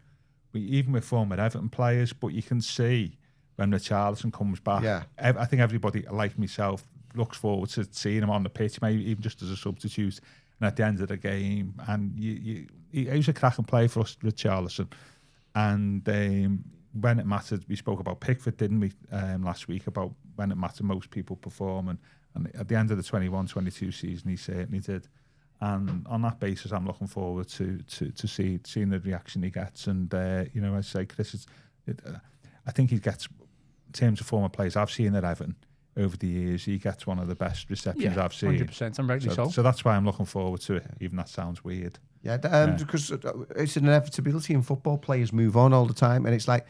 even with former Everton players, but you can see when Richarlison comes back. Yeah. I think everybody, like myself, looks forward to seeing him on the pitch, maybe even just as a substitute. And at the end of the game, and he was a cracking player for us, Richarlison. And when it mattered, we spoke about Pickford, didn't we, last week, about when it mattered, most people perform. And at the end of the 21-22 season, he certainly did. And on that basis, I'm looking forward to seeing the reaction he gets. And I say, Chris, I think he gets, in terms of former players I've seen at Everton over the years, he gets one of the best receptions I've seen. 100%, I'm rightly so. So that's why I'm looking forward to it, even that sounds weird. Yeah, because it's an inevitability in football. Players move on all the time, and it's like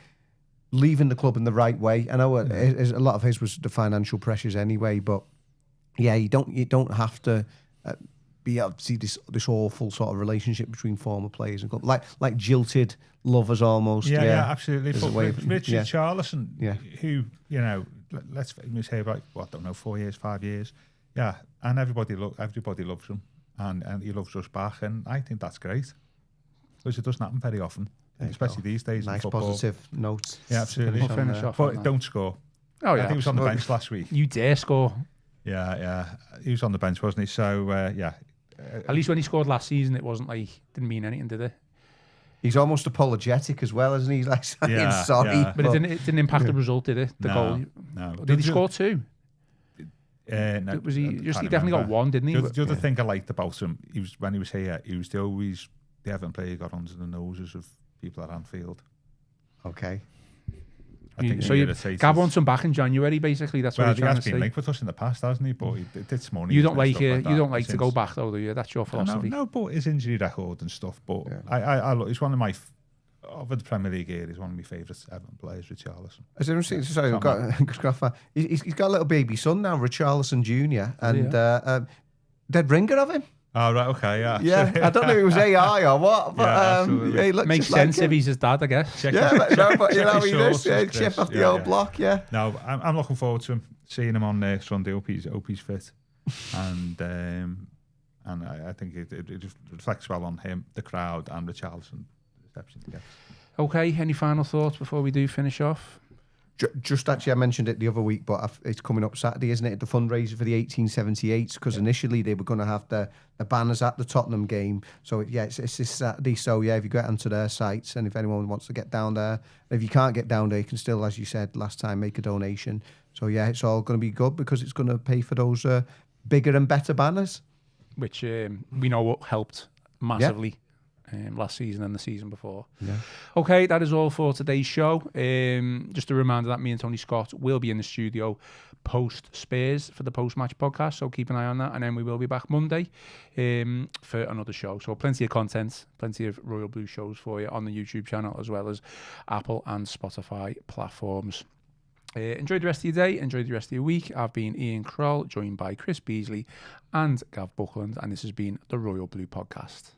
leaving the club in the right way. I know a lot of his was the financial pressures anyway, but yeah, you don't have to be able to see this awful sort of relationship between former players and like jilted lovers almost. Yeah, absolutely. But Richard yeah. Charlison, who, you know, let's say about, I don't know, 4 years, 5 years. Yeah, and everybody loves him, and he loves us back, and I think that's great. Because it doesn't happen very often, especially these days nice in football. Positive notes. Yeah, absolutely. We'll finish off But don't score. Oh, yeah. I think he was on the bench last week. You dare score. Yeah. He was on the bench, wasn't he? So, yeah. At least when he scored last season, it wasn't like, didn't mean anything, did it? He's almost apologetic as well, isn't he? He's like saying sorry. Yeah. But it didn't impact the result, did it? The goal. No. Did he score 2? No. Was he? He definitely got 1, didn't he? The other thing I liked about him, when he was here, he was the Everton player got under the noses of people at Anfield. Okay. I think so Gav wants him back in January, basically. That's what he's trying to say. He has been linked with us in the past, hasn't he? But he did this morning. You don't like to go back, though, do you? That's your philosophy. No, but his injury record and stuff. But I look, he's one of my, over the Premier League here, he's one of my favourite Everton players, Richarlison. He's got a little baby son now, Richarlison Jr. And dead ringer of him. Oh, right, okay, yeah. Yeah, I don't know if it was AI or what, but he looks makes sense if he's his dad, I guess. But you know, he does chip off the old block, No, I'm looking forward to him, seeing him on Sunday. Hope he's fit. And I think it reflects well on him, the crowd, and Richarlison. Okay, any final thoughts before we do finish off? Just actually, I mentioned it the other week, but it's coming up Saturday, isn't it? The fundraiser for the 1878s, because initially they were going to have the banners at the Tottenham game. So it's this Saturday. So if you go onto their sites, and if anyone wants to get down there, if you can't get down there, you can still, as you said last time, make a donation. So it's all going to be good because it's going to pay for those bigger and better banners, which we know helped massively. Last season and the season before. Yeah. Okay, that is all for today's show. Just a reminder that me and Tony Scott will be in the studio post Spurs for the post-match podcast, so keep an eye on that, and then we will be back Monday for another show. So plenty of content, plenty of Royal Blue shows for you on the YouTube channel, as well as Apple and Spotify platforms. Enjoy the rest of your day, enjoy the rest of your week. I've been Ian Croll, joined by Chris Beesley and Gav Buckland, and this has been the Royal Blue Podcast.